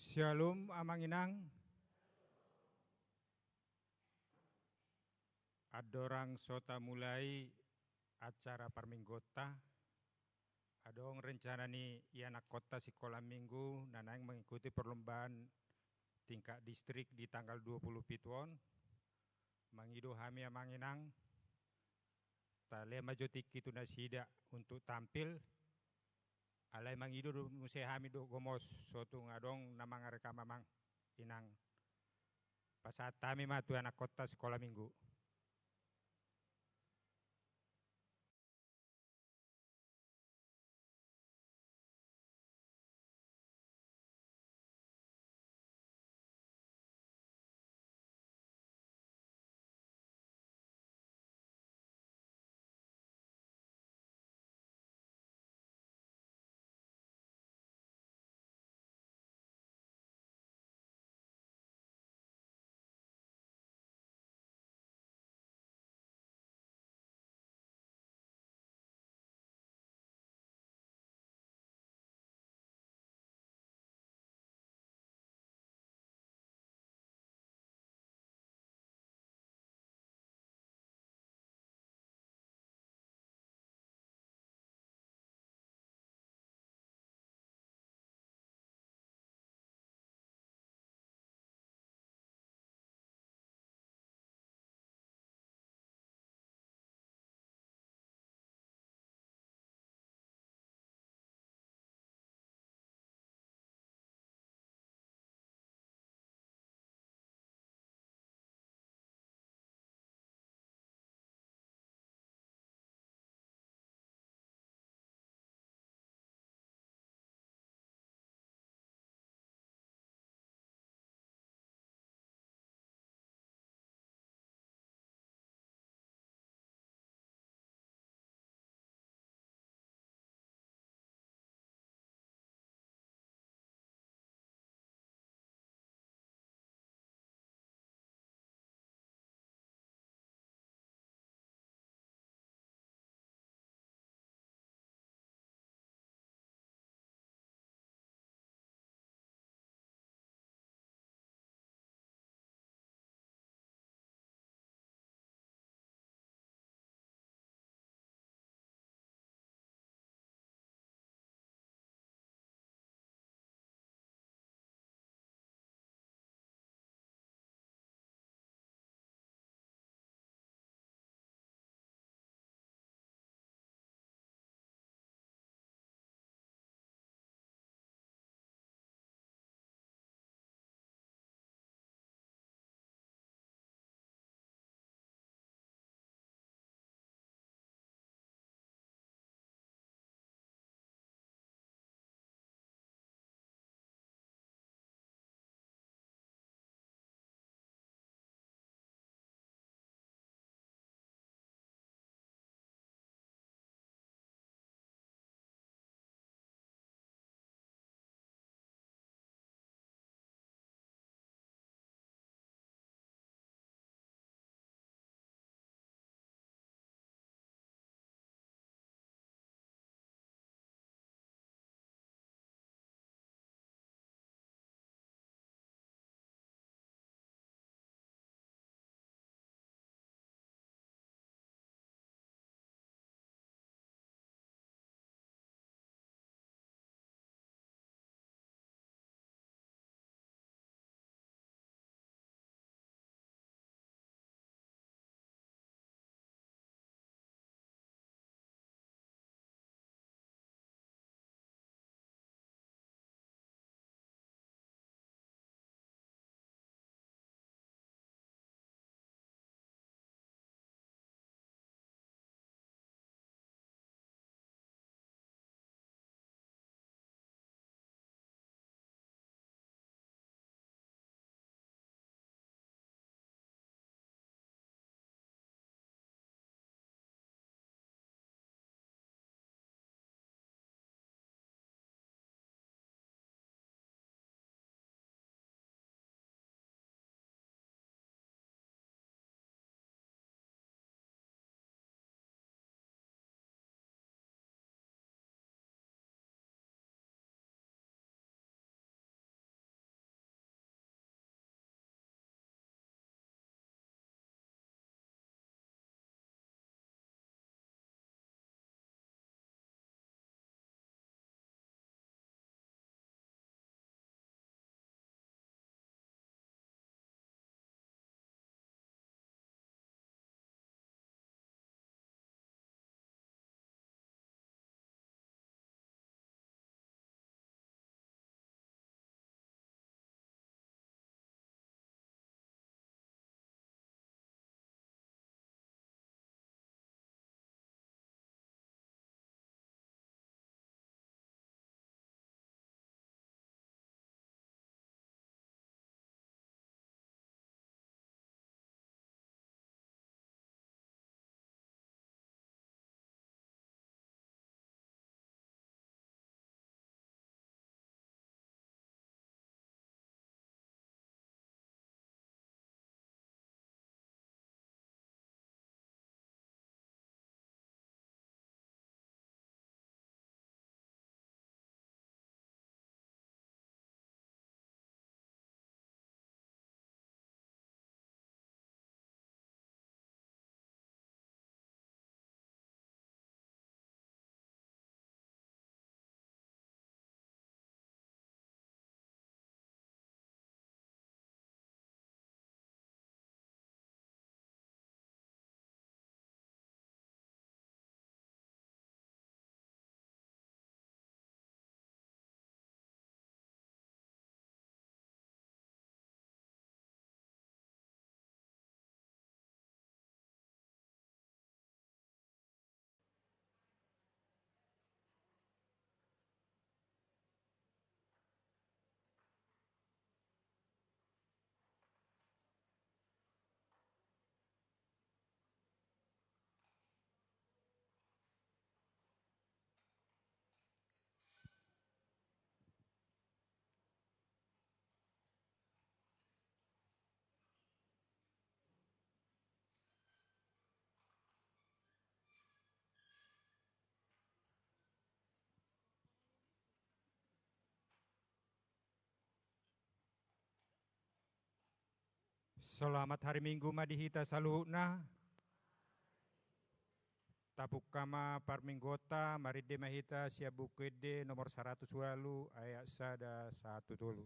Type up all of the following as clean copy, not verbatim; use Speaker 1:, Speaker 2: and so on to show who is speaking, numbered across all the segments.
Speaker 1: Shalom Amanginang. Adorang sota mulai acara parminggota. Adong rencana ni anak kota sekolah minggu nanang mengikuti perlombaan tingkat distrik di tanggal 20 Pituon. Mangido hami Amanginang. Tale majotik itu nasida untuk tampil. Alai mangido muse hami do gomos sotu ngadong namang rekam mamang inang. Pasat kami matu anak kota sekolah minggu. Selamat hari Minggu madihita saluhna. Tapuk kama parminggota maride mahita siabukede nomor 100 walu ayat sada 1 dulu.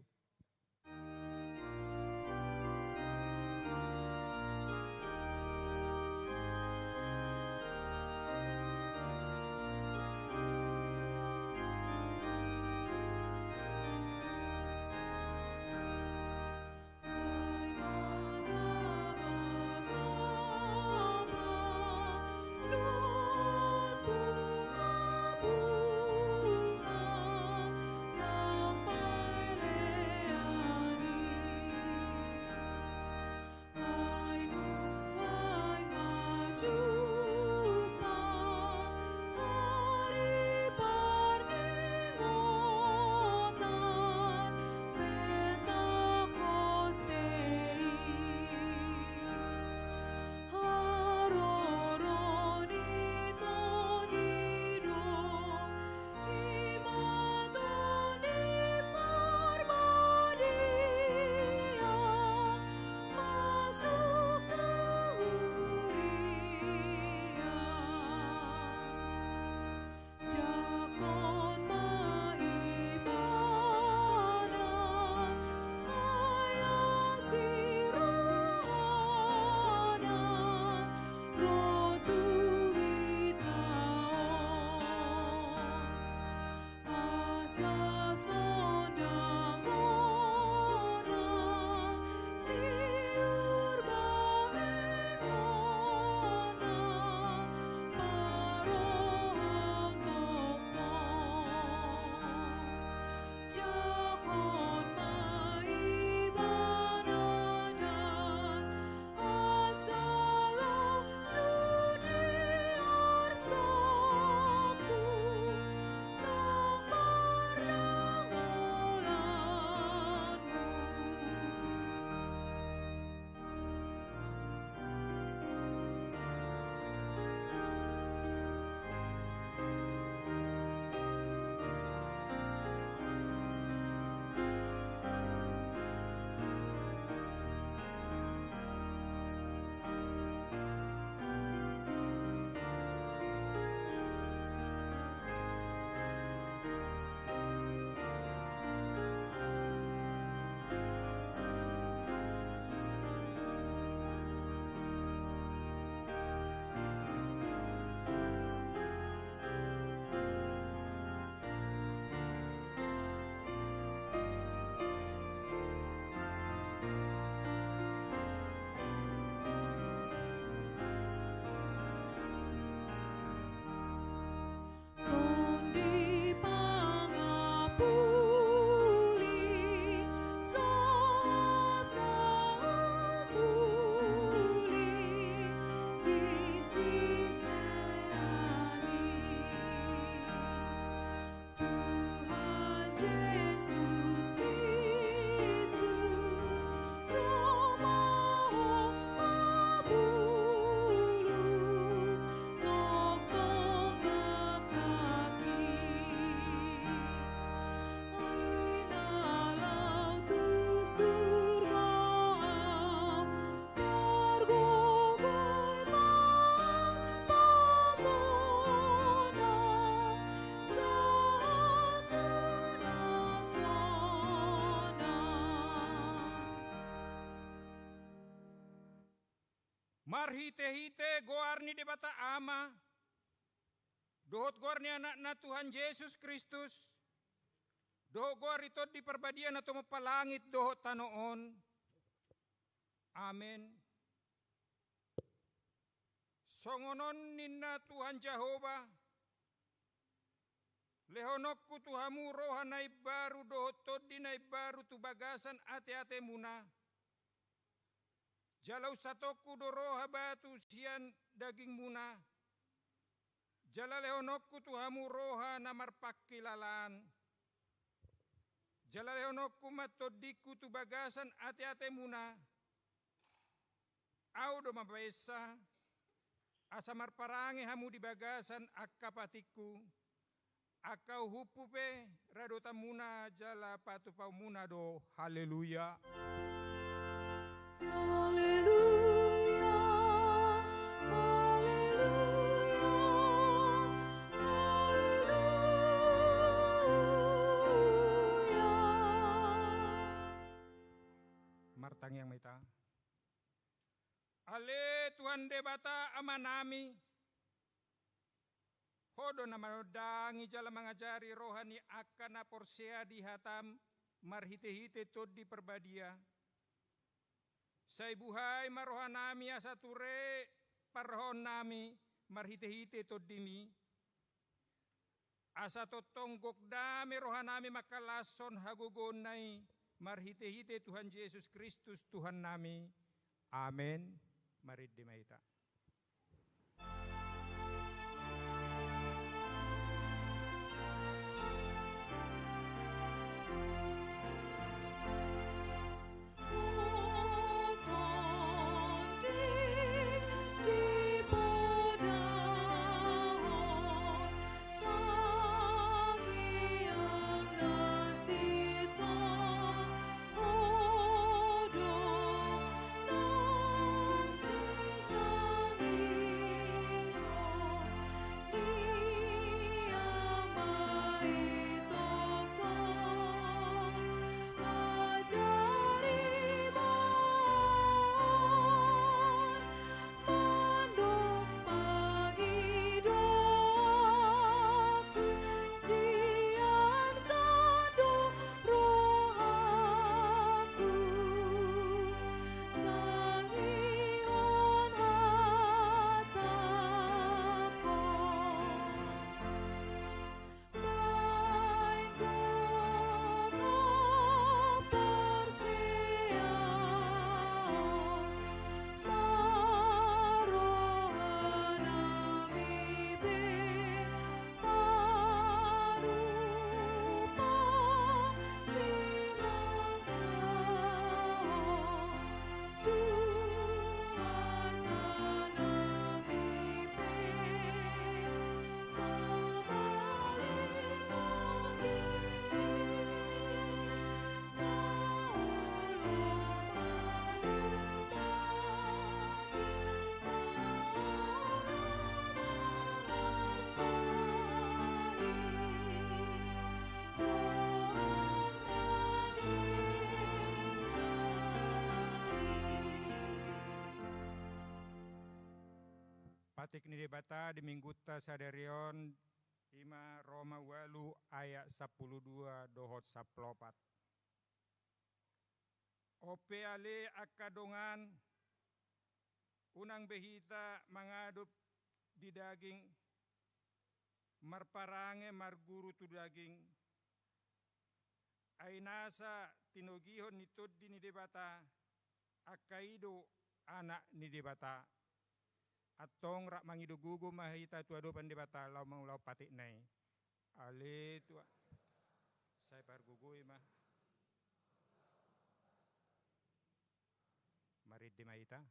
Speaker 1: Marhite-hite goarni debata ama, dohot goarni anak-anak Tuhan Yesus Kristus, dohot goar itu di perbadian atau mapalangit dohot tanoon. Amin. Songonon ninna Tuhan Jehova, lehonokku Tuhamu roha naib baru dohot todi naib baru tu bagasan ate-ate muna. Jalau satoku doroha batu sian daging muna. Jala lehonokku Tuhamu roha namar pakilalan. Jala lehonokku matodiku tu bagasan ate-ate muna. Au do mabaesa asamar parange hamu di bagasan akapatiku. Akau hupupe radota muna jala patu pau muna do. Haleluya. Martang yang maita. Ale Tuhan debata amanami. Hodo na manodangi jala mengajari rohani akan aporsea di hatam marhite-hite tod di perbadia. Say buhay marohanami asature parhon nami marhite-hite tod dimi. Asa totonggok dami rohanami makalason hagugonay marhite-hite Tuhan Yesus Kristus Tuhan nami. Amen. Marid di maita. Patik ni debata di mingguta sadarion ima Roma walu ayat 12 dohot 14. Ope ale akadongan unang behita mangadup di daging marparange marguru tu daging ay nasa tinogihon nitod di ni debata akaido anak ni debata atong rak mangidugugo mahita tu ado pandebata law mangulaw pati nay ale tu say pargugoy mah marid di mahita.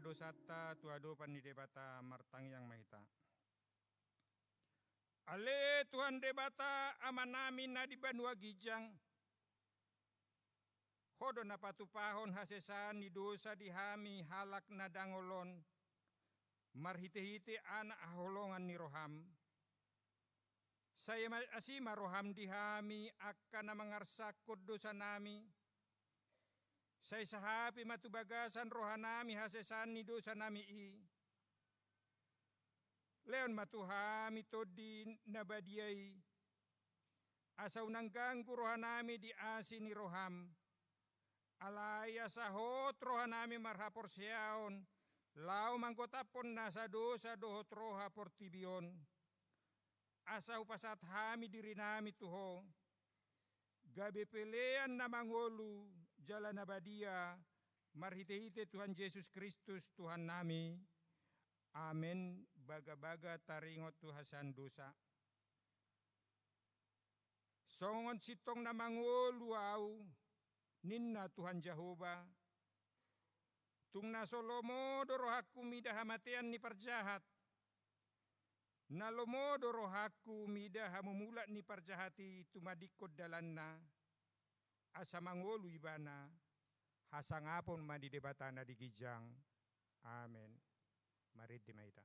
Speaker 1: dosata tuado panidebata martang yang mahita. Ale Tuhan debata amanami na di Banua Gijang. Hodo na patupahon hasesan ni dosa dihami halak na dangolon. Marhite-hite anak aholongan ni roham. Saya asima roham dihami akan na mangarsakot dosa nami. Saya sahapi matubagasan rohanami hasesan ni dosa nami i. Leon matuhami to di nabadiay. Asaw nangganggu rohanami di asi ni roham. Alaya sahot rohanami marhapor siyaon. Lau manggotapon nasa dosa dohot roha portibion. Asaw pasat hami diri nami tuho. Gabe pelean na mangolu jalan abadia. Marhite-hite Tuhan Yesus Kristus Tuhan nami. Amin. Baga-baga taringot tuhasan dosa. Songon sitong na mangolu au. Ninna Tuhan Jehovah. Tung na solomo dorohaku midah hamatian ni parjahat. Nalomo dorohaku midah hamumulat ni parjahati tumadikod dalanna. Asa mangolu ibana. Hasangapon madidebatana di Gijang. Amin. Mari dimaita.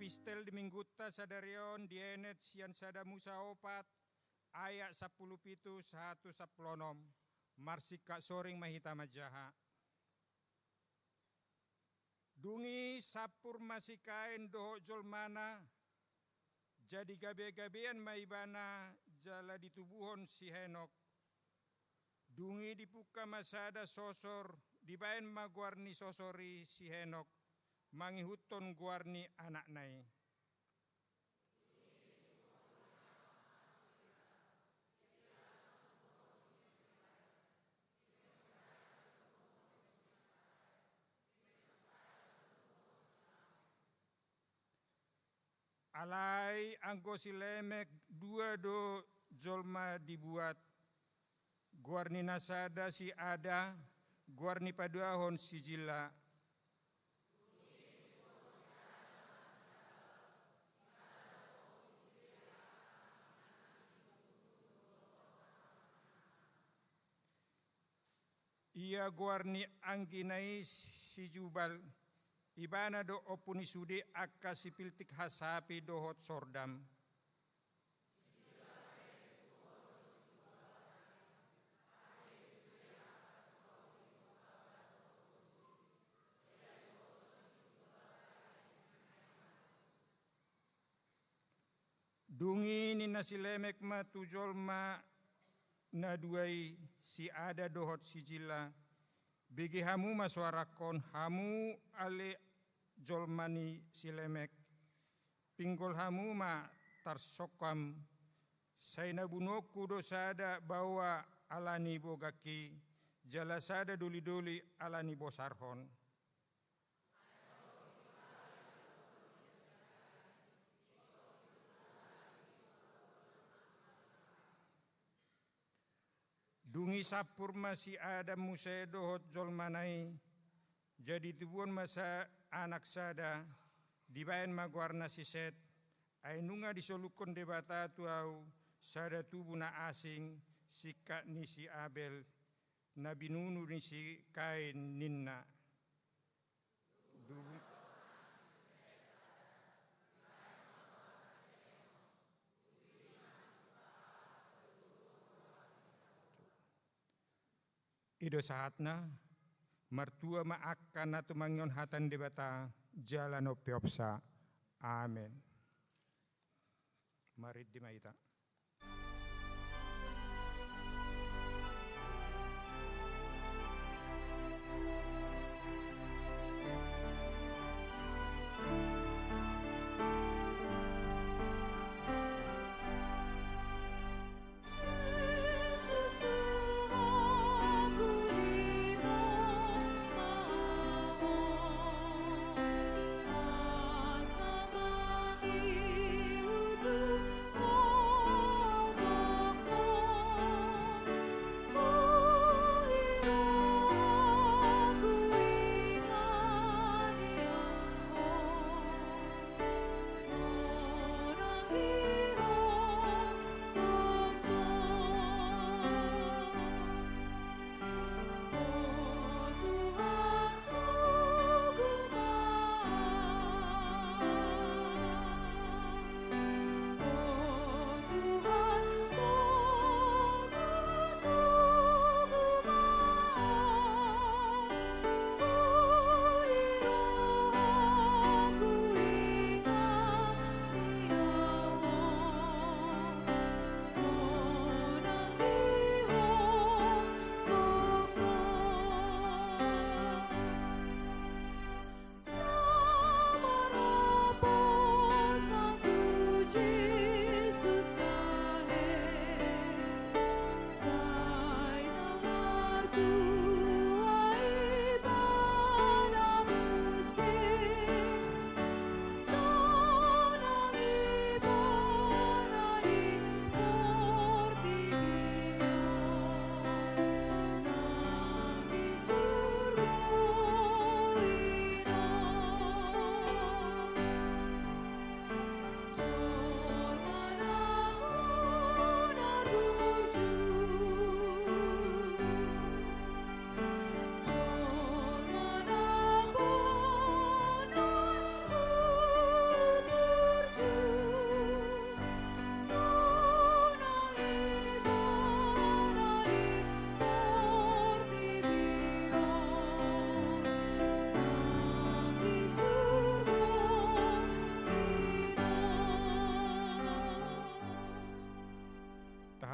Speaker 1: Epistel di mingguta sadarion dienet sian sada Musa opat ayat 10 pitu 1 saplonom marsika soring mahita majaha. Dungi sapur masikain doho jolmana jadi gabe-gabean maibana jala ditubuhon si Henok. Dungi dipuka masada sosor dibayan maguarni sosori si Henok. Mangihuton guarni anak nai. Alai anggo silemek dua do jolma dibuat. Guarni nasada si ada, guarni paduahon si jila. Ia guarni angginai si jubal, ibana do opuni sude akka sipiltik hasapi dohot sordam. Dungi ni nasilemek ma tujol ma naduai si ada dohot si jila. Begi hamu masuarakon hamu ale jolmani silemek. Pinggol hamu ma tarsokam Saina bunoku dosada bawa alani bogaki, jalasada duli-duli alani bosarhon. Dungi sapur masih ada musedo hotjol manai, jadi tubuan masa anak sada, dibayan magwarna siset, ainunga disolukon debata tuau, sada tubuh na asing, sika nisi Abel, nabinunu nisi kain ninna. Ido saatna, mertua maakan atau mangion hatan debata, jalan opiopsa. Amin. Mari dimaita.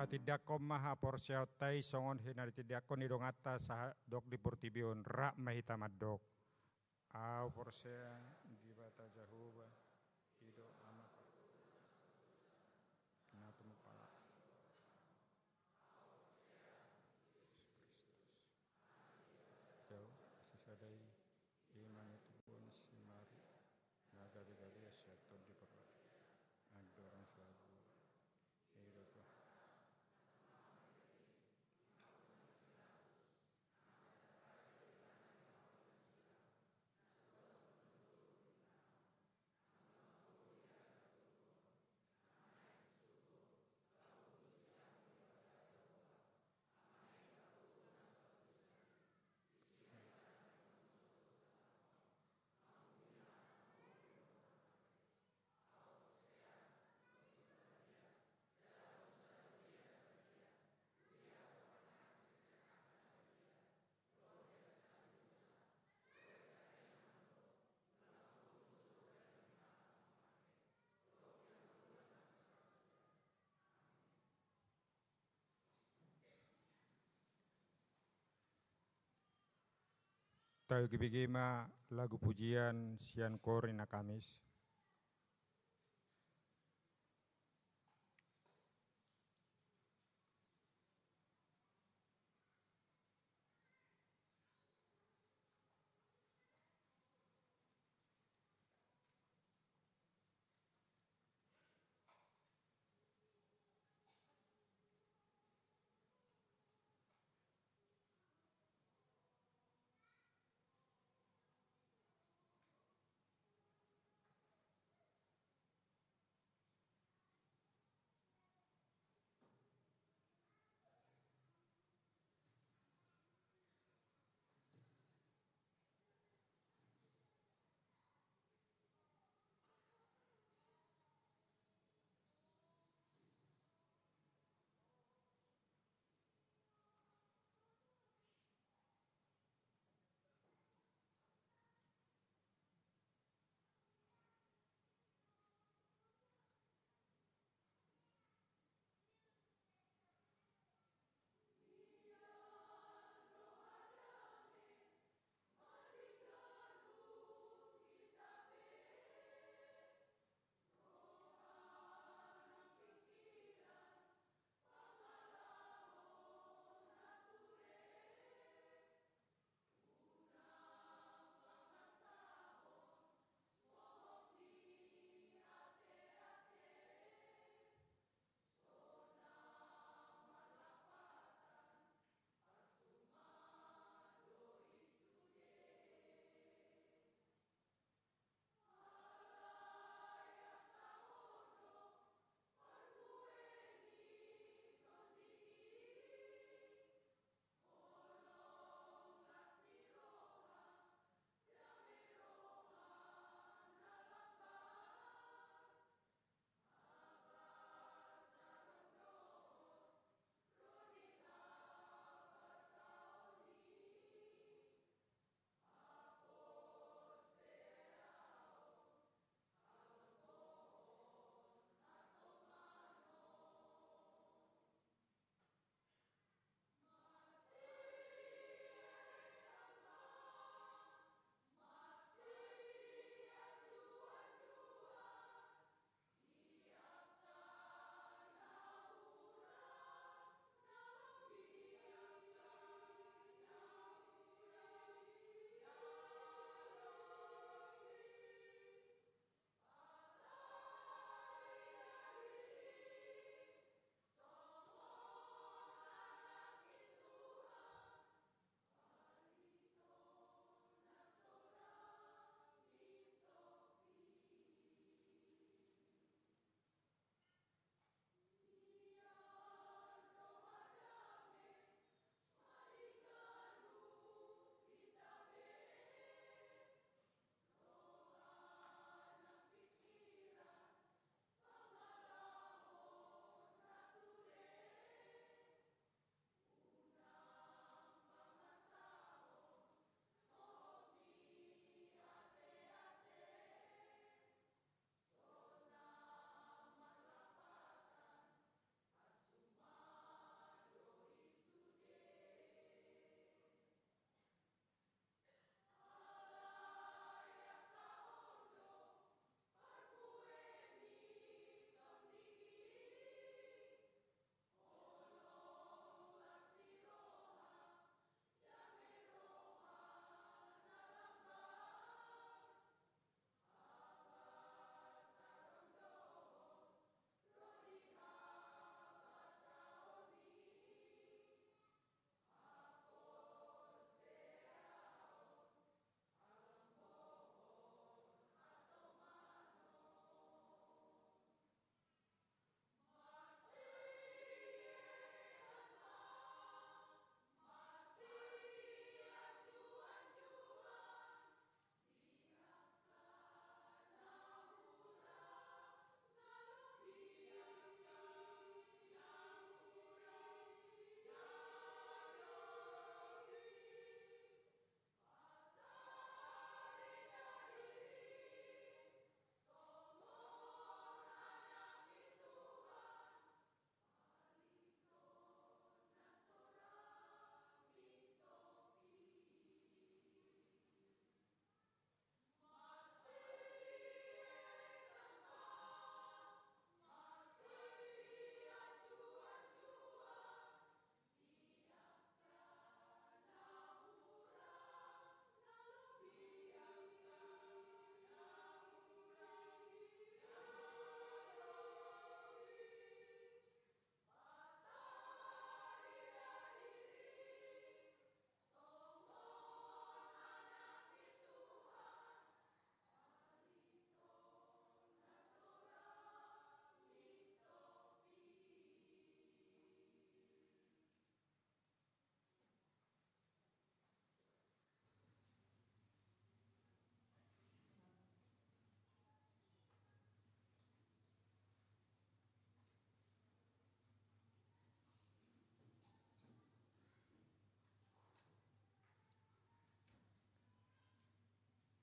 Speaker 1: Tidak kom maha porsiautai songon hinari tidak kon idong atas dok di portibion rak mahita madok. Au porsia di bata jahuba ido amat. Natu mupala. Jauh sesadai iman itu pun simari naga begali syaiton di perut. Andorang selalu hidup. Tahu kibigima lagu pujian sian korina Kamis.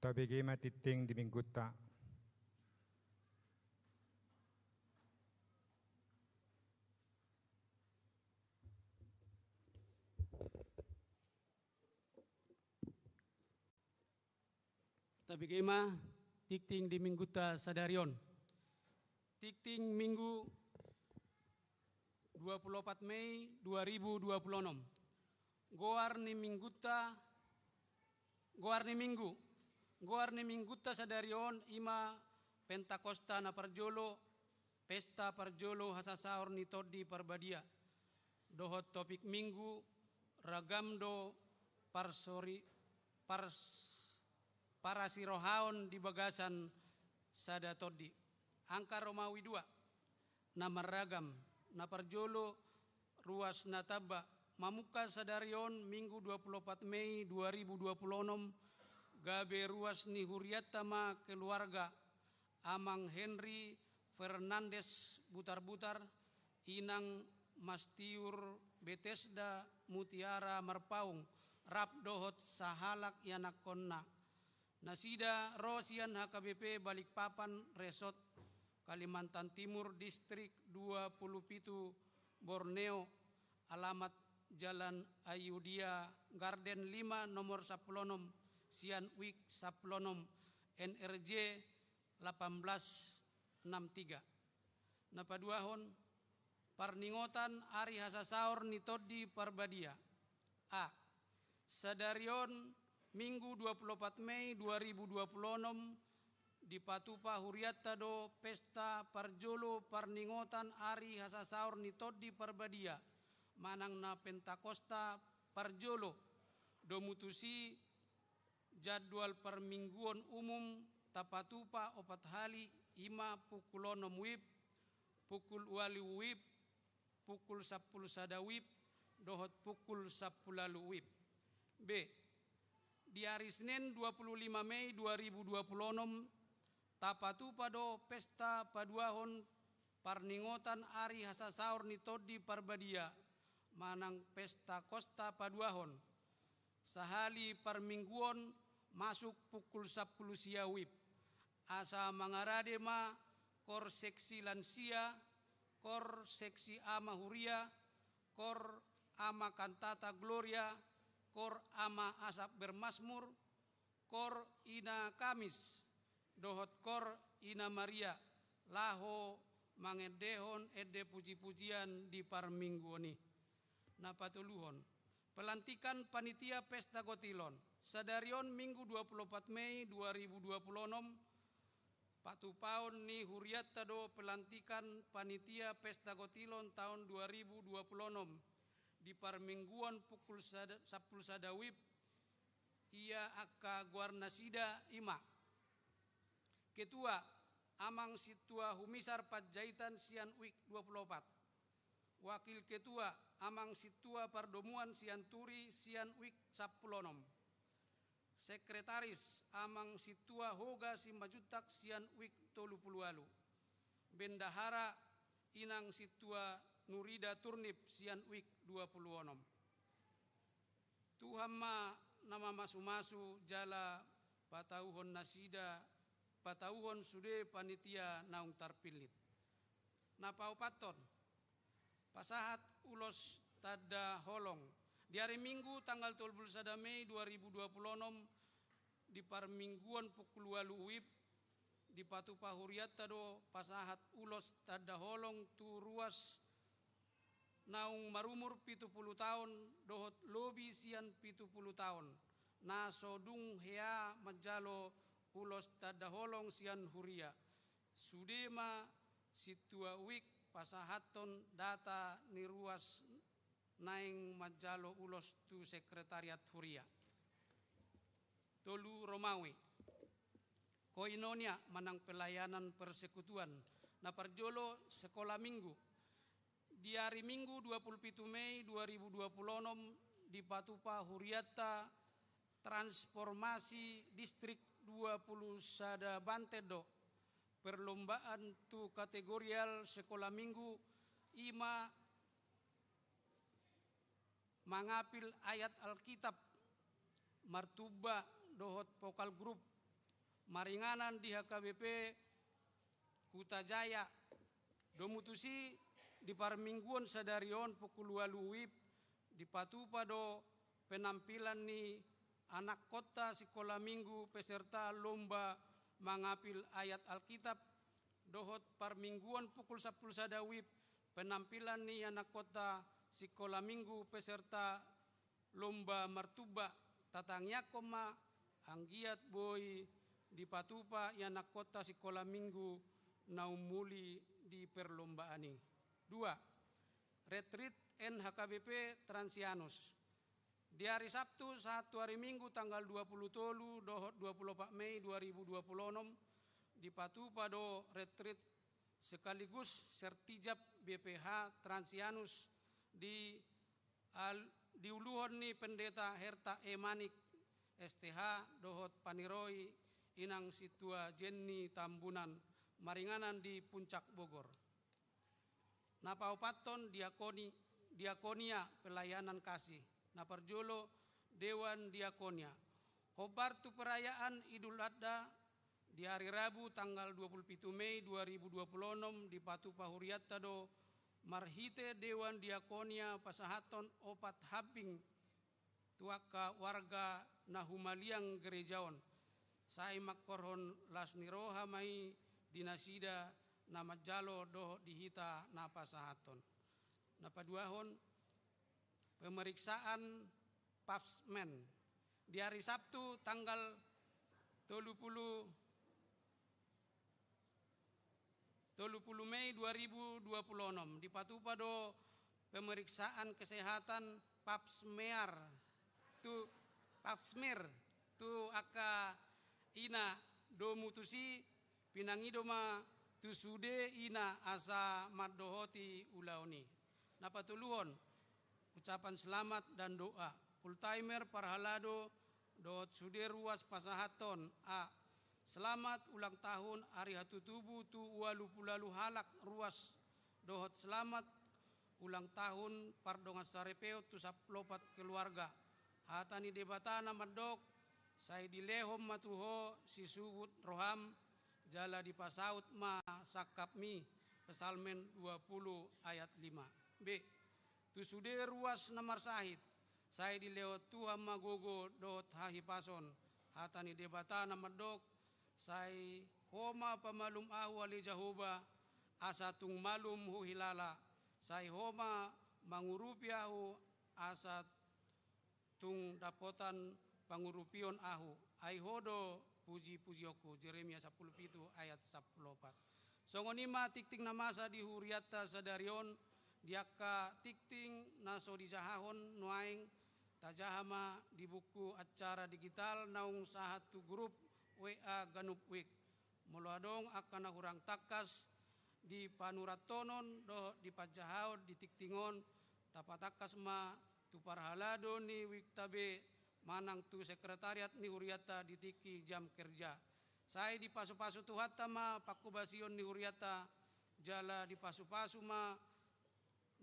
Speaker 1: Tabigima titing di Mingguta.
Speaker 2: Tabigima titing di Mingguta Sadarion. Titing Minggu 24 Mei 2026. Goarni Mingguta Sadarion ima Pentakosta na Parjolo, Pesta Parjolo hasasaor ni Todi Parbadia. Dohot topik minggu ragamdo parasirohaon di bagasan sada Todi. Angka Romawi 2, nama ragam, na Parjolo, ruas nataba, mamuka Sadarion Minggu 24 Mei 2026, gabe ruas ni Huriatama keluarga, Amang Henry Fernandes Butar-Butar, Inang Mastiur Betesda Mutiara Marpaung, Rap Dohot Sahalak Yanakonna, Nasida Rosian HKBP Balikpapan Resort Kalimantan Timur Distrik 27 Borneo, alamat Jalan Ayudia Garden 5 nomor 10 Sian Wik Saplonom NRJ 1863. Napaduahon parningotan Ari Hasasaor ni Todi Parbadia. A. Sadarion Minggu 24 Mei 2026 di Patupa Huriatado Pesta Parjolo Parningotan Ari Hasasaor ni Todi Parbadia manang na Pentakosta Parjolo domutusi jadwal permingguan umum tapatupa opat hali ima pukulonom wib pukul wali wib pukul 10 sada wib dohot pukul 10 wib. B. Di hari Senin 25 Mei 2026 tapatupa do pesta paduahon parningotan Ari Hasasaor ni Todi Parbadia manang pesta Kosta Paduahon sahali permingguan masuk pukul 10 siawib asa mangarade ma kor seksi lansia, kor seksi ama huria, kor ama kantata gloria, kor ama asap bermasmur, kor ina kamis, dohot kor ina Maria, laho mangedehon ede puji-pujian di parmingguoni. Napatuluhon, pelantikan panitia pesta Gotilon, Sadarion Minggu 24 Mei 2026, patupaon ni Huriatado pelantikan panitia pesta Gotilon tahun 2026 di parmingguan pukul 10 sadawib ia akka guarnasida ima. Ketua Amang Situa Humisar Padjaitan Sian Wik 24. Wakil Ketua Amang Situa Pardomuan Sian Turi Sian Wik 10. Sekretaris Amang Situa Hoga Simbajutak Sian Wik 30. Bendahara Inang Situa Nurida Turnip Sian Wik 26. Tuhamma nama masu-masu jala patauhon nasida patauhon sude panitia naung tarpilit. Napau paton pasahat ulos tada holong di hari Minggu tanggal 21 Mei 2026 di parmingguan pukul 8 wib di Patupa Huriatado pasahat ulos tada holong tu ruas naung marumur 70 tahun dohot lobi sian 70 tahun na sodung hea majalo ulos tada holong sian huria sudema situa wik pasahaton data ni ruas naing majalo ulos tu sekretariat huria. Tolu Romawi Koinonia manang pelayanan persekutuan na Parjolo sekolah minggu di hari Minggu 27 Mei 2026 di Patupa Huriata Transformasi Distrik 20 Sada Bantedo perlombaan tu kategorial sekolah minggu ima mangapil ayat Alkitab martuba dohot vokal grup maringanan di HKBP Kutajaya. Domutusi di parmingguan sadarion pukul 8 WIB di patupa do penampilan ni anak kota sekolah minggu peserta lomba mengapil ayat Alkitab. Dohot parmingguan pukul 10 sada WIB penampilan ni anak kota sekolah minggu peserta lomba martuba tatangnya koma anggiat boy di patupa anak kota sekolah minggu naumuli di perlombaan ini. 2. Retreat NHKBP Transianus. Di hari Sabtu, hari Minggu tanggal 20 dohot 24 Mei 2026 di Patupa do retreat sekaligus sertijab BPH Transianus di uluhon ni Pendeta Herta Manik STH dohot Paniroi inang situa Jenni Tambunan maringanan di Puncak Bogor. Napaupaton diakonia pelayanan kasih. Naparjolo Dewan Diakonia. Hobartu perayaan Idul Adha di hari Rabu tanggal 27 Mei 2026 di Patupa Huriatta do marhite Dewan Diakonia pasahaton opat habing tuaka warga nahumaliang gerejaon. Sai makkorhon lasniroha mai dinasida nama jalo doh dihita napasahaton. Napaduahon pemeriksaan Papsmen di hari Sabtu tanggal 30 Mei 2026 di Patupa do pemeriksaan kesehatan Papsmear tu Papsmer tu aka ina do mutusi pinangidoma tu sude ina asa madohoti ulauni. Napatuluhon ucapan selamat dan doa. Full timer parhalado dot sude ruas pasahaton a. Selamat ulang tahun hari hatutubu tu walu pulalu halak ruas dohot selamat ulang tahun pardonga sarepeo tu saplopat keluarga. Hatani debatana madok sai dilehom matuho si subut roham jala dipasaut ma sakapmi pesalmen 20 ayat 5. B. Tusude ruas namar sahid sai dilewat Tuhan magogo dot hahipason hatani debatana madok sai homa pamalum ahu ali jahoba asatung malum hu hilala sai homa mangurupi ahu asat tung dapotan pangurupion ahu ai hodo puji-pujioko Jeremia 10 ayat 14. Songonima tikting namasa di huriata sadarion diaka tikting naso dijahahon nuaing tajahama di buku acara digital naung sahatu grup WA Ganup Week. Muladong akan hurang takas di panuratonon do di pajahaon di tiktingon tapatakas ma tu parhalado ni wiktabe manang tu sekretariat ni huriata ditiki jam kerja. Saya di pasu-pasu tu hatta ma pakubasion ni huriata jala di pasu-pasu ma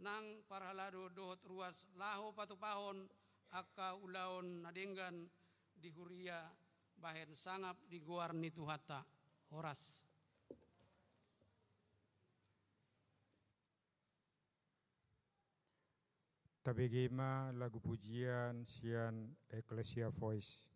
Speaker 2: nang parhalado dohot ruas laho patupahon aka ulaon nadenggan di huria bahen sangap di guar ni tu hatta horas.
Speaker 1: Tabegema lagu pujian sian Ecclesia Voice.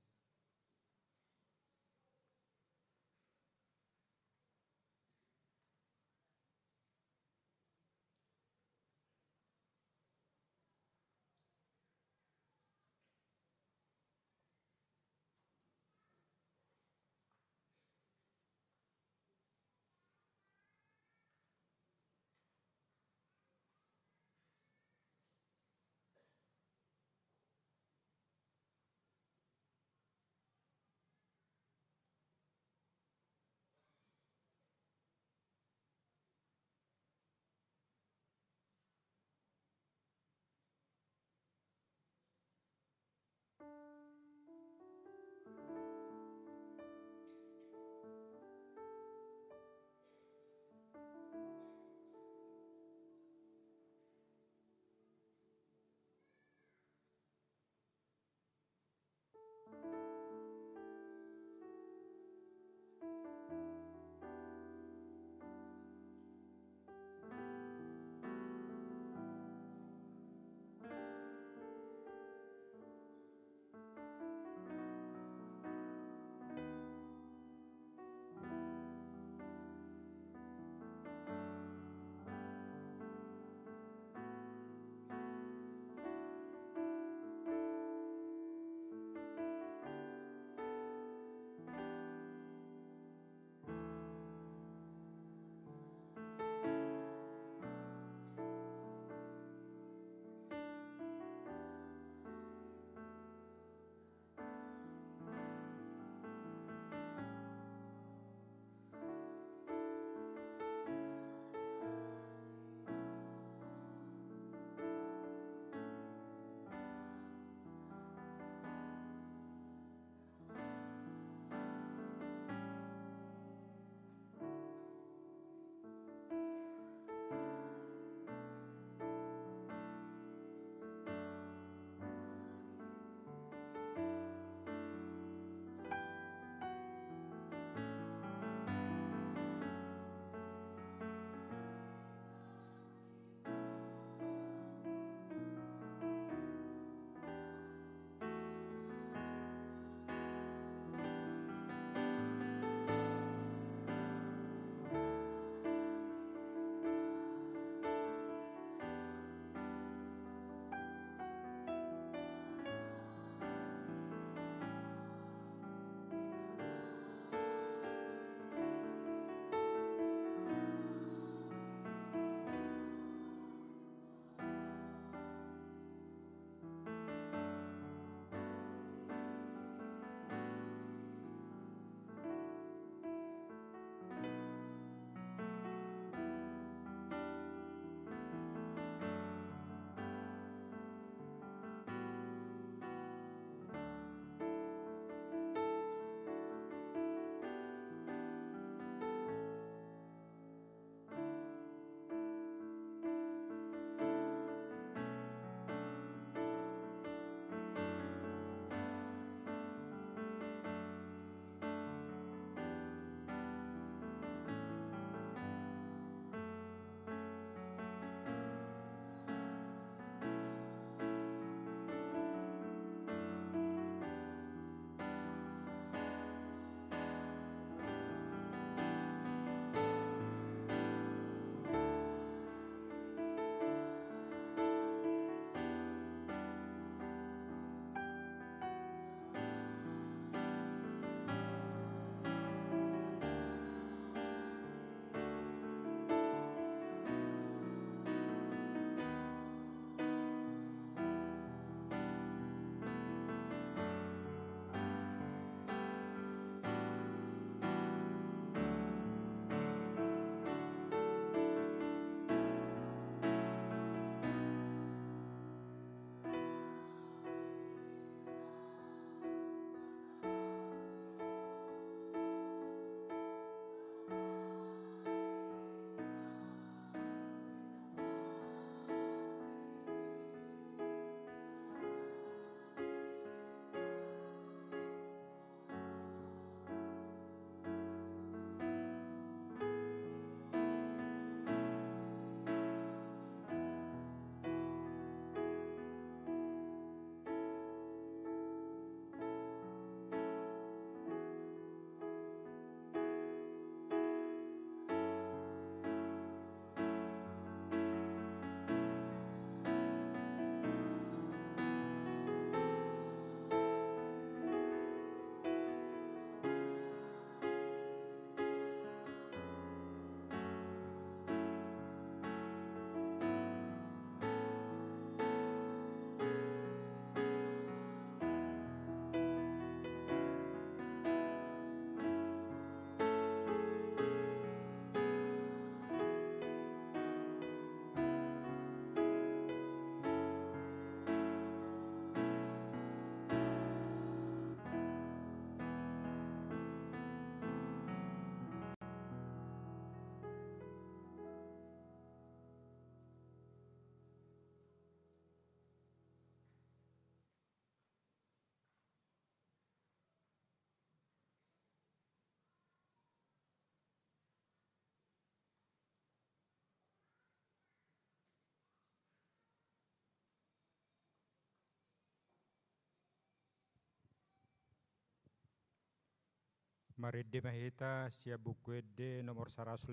Speaker 1: Maride mahita sia buku ede nomor 105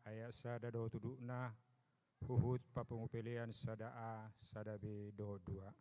Speaker 1: ayat sada do tudukna huhut papengupelian sada A sada B do 2.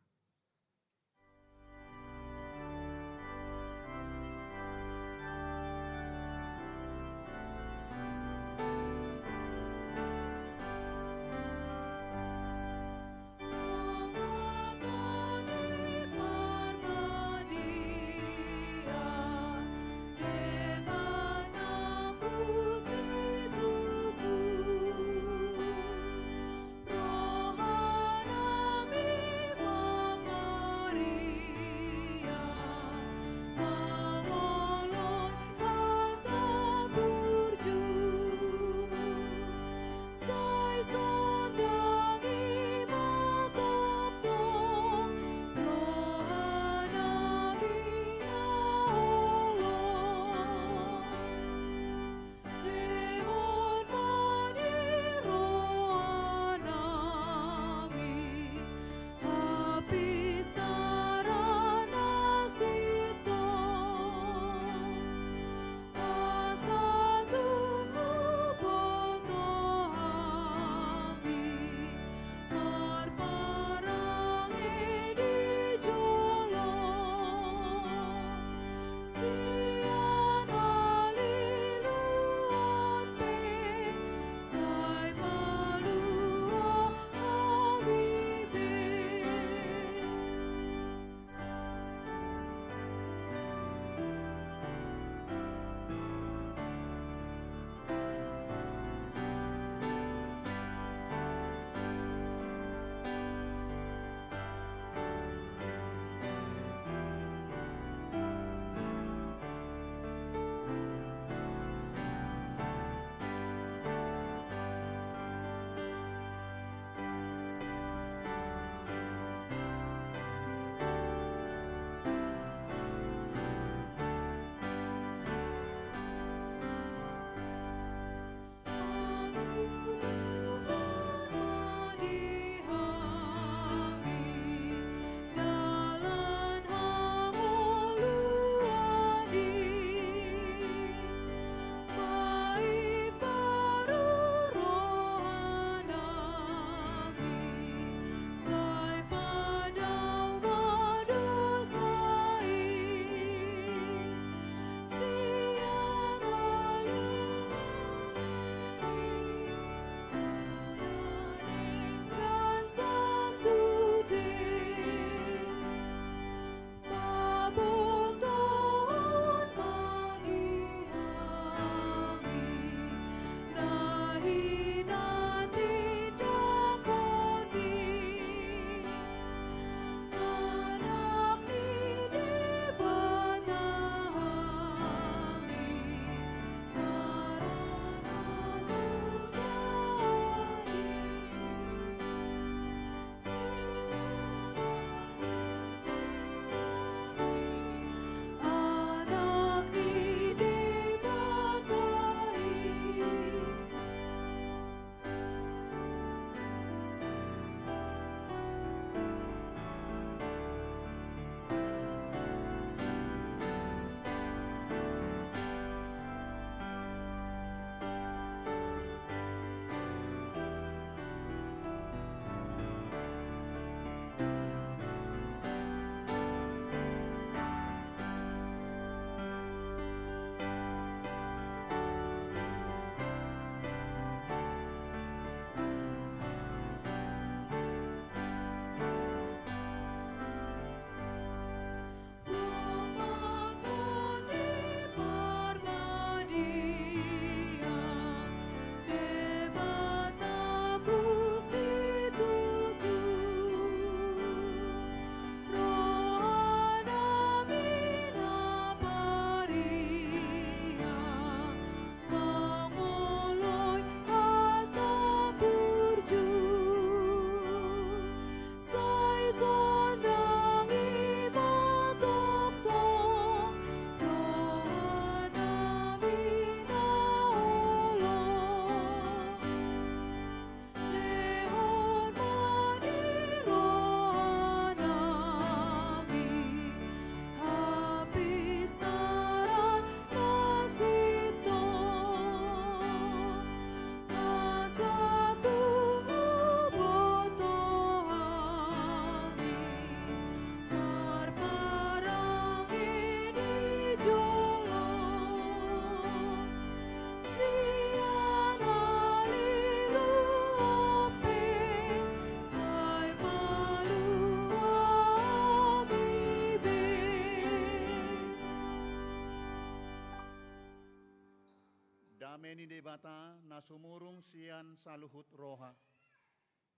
Speaker 3: Dameni debata na sumurung sian saluhut roha.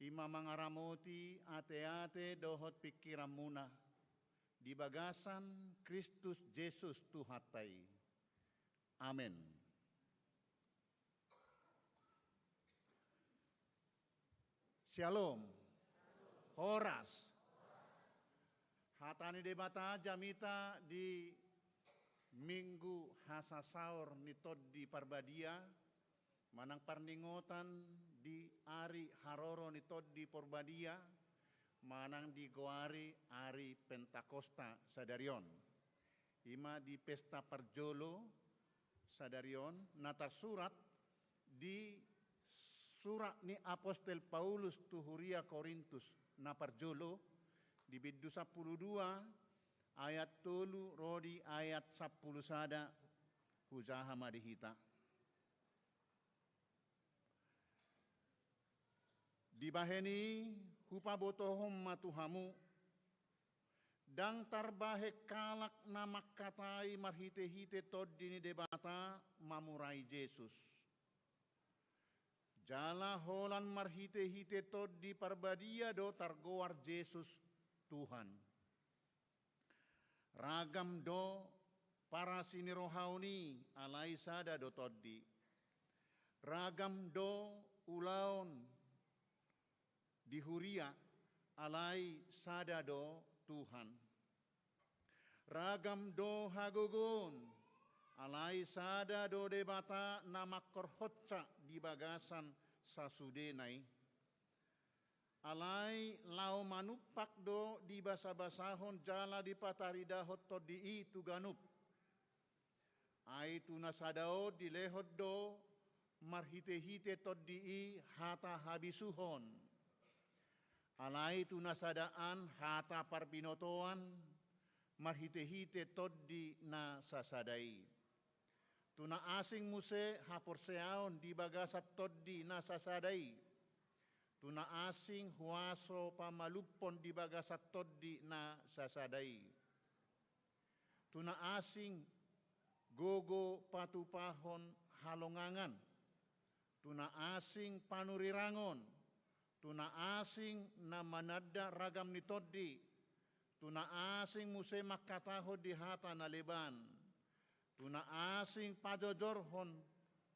Speaker 3: Ima mangaramoti ate-ate dohot pikiran muna. Di bagasan Kristus Yesus Tuhatai. Amin. Shalom. Horas. Hatani debata jamita di Minggu hasasaur nitod di Parbadia. Manang parningotan di Ari Haroro nitod di Parbadia. Manang di Goari Ari Pentakosta Sadarion. Ima di Pesta Parjolo Sadarion. Natar surat di surat ni Apostel Paulus tuhuria Korintus na Parjolo di biddu 12 ayat 3 rodi ayat 10 sada hujaha madihita. Dibaheni hupa botohom matuhamu dang tarbahe kalak na makkatai marhite-hite tod dini debata mamurai Yesus. Jala holan marhite-hite tod di Parbadia do targoar Yesus Tuhan. Ragam do para sinirohauni alai sada do toddi. Ragam do ulaon di huria alai sada do Tuhan. Ragam do hagogon alai sada do debata nama korhotsa di bagasan sasudenai. Alai lau manupak do di basa-basahon jala di patarida hotto di itu ganup. Ai tunasadao di lehot do marhite-hite toddi hata habisuhon. Alai tunasadaan hata parbinotoan marhite-hite toddi na sasadai. Tuna asing muse haporseaon di bagasat toddi na sasadai. Tuna asing huaso pamalupon di bagasat toddi na sasadai. Tuna asing gogo patupahon halongangan. Tuna asing panurirangon. Tuna asing na manada ragam ni toddi. Tuna asing muse makataho di hata na leban. Tuna asing pajojorhon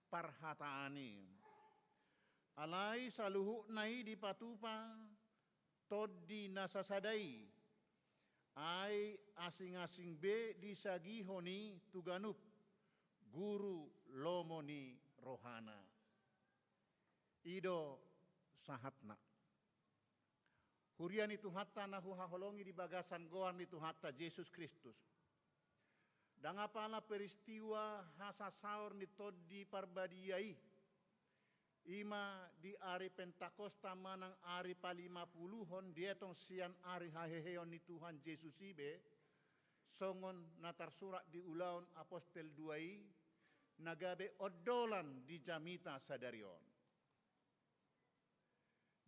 Speaker 3: parhataani. Alai saluhu nai di patupa toddi nasasadai. Ai asing-asing be di sagihoni tuganup guru lomoni rohana. Ido sahatna. Hurian itu hatta nahu haholongi di bagasan goan itu hatta Yesus Kristus. Dangapala peristiwa hasasaur ni toddi Parbadiai. Ima di ari Pentakosta manang ari pa-50 dietong sian ari haheheon ni Tuhan Yesus ibe songon natar surat di ulaon Apostel 2 nagabe odolan di jamita sadarion.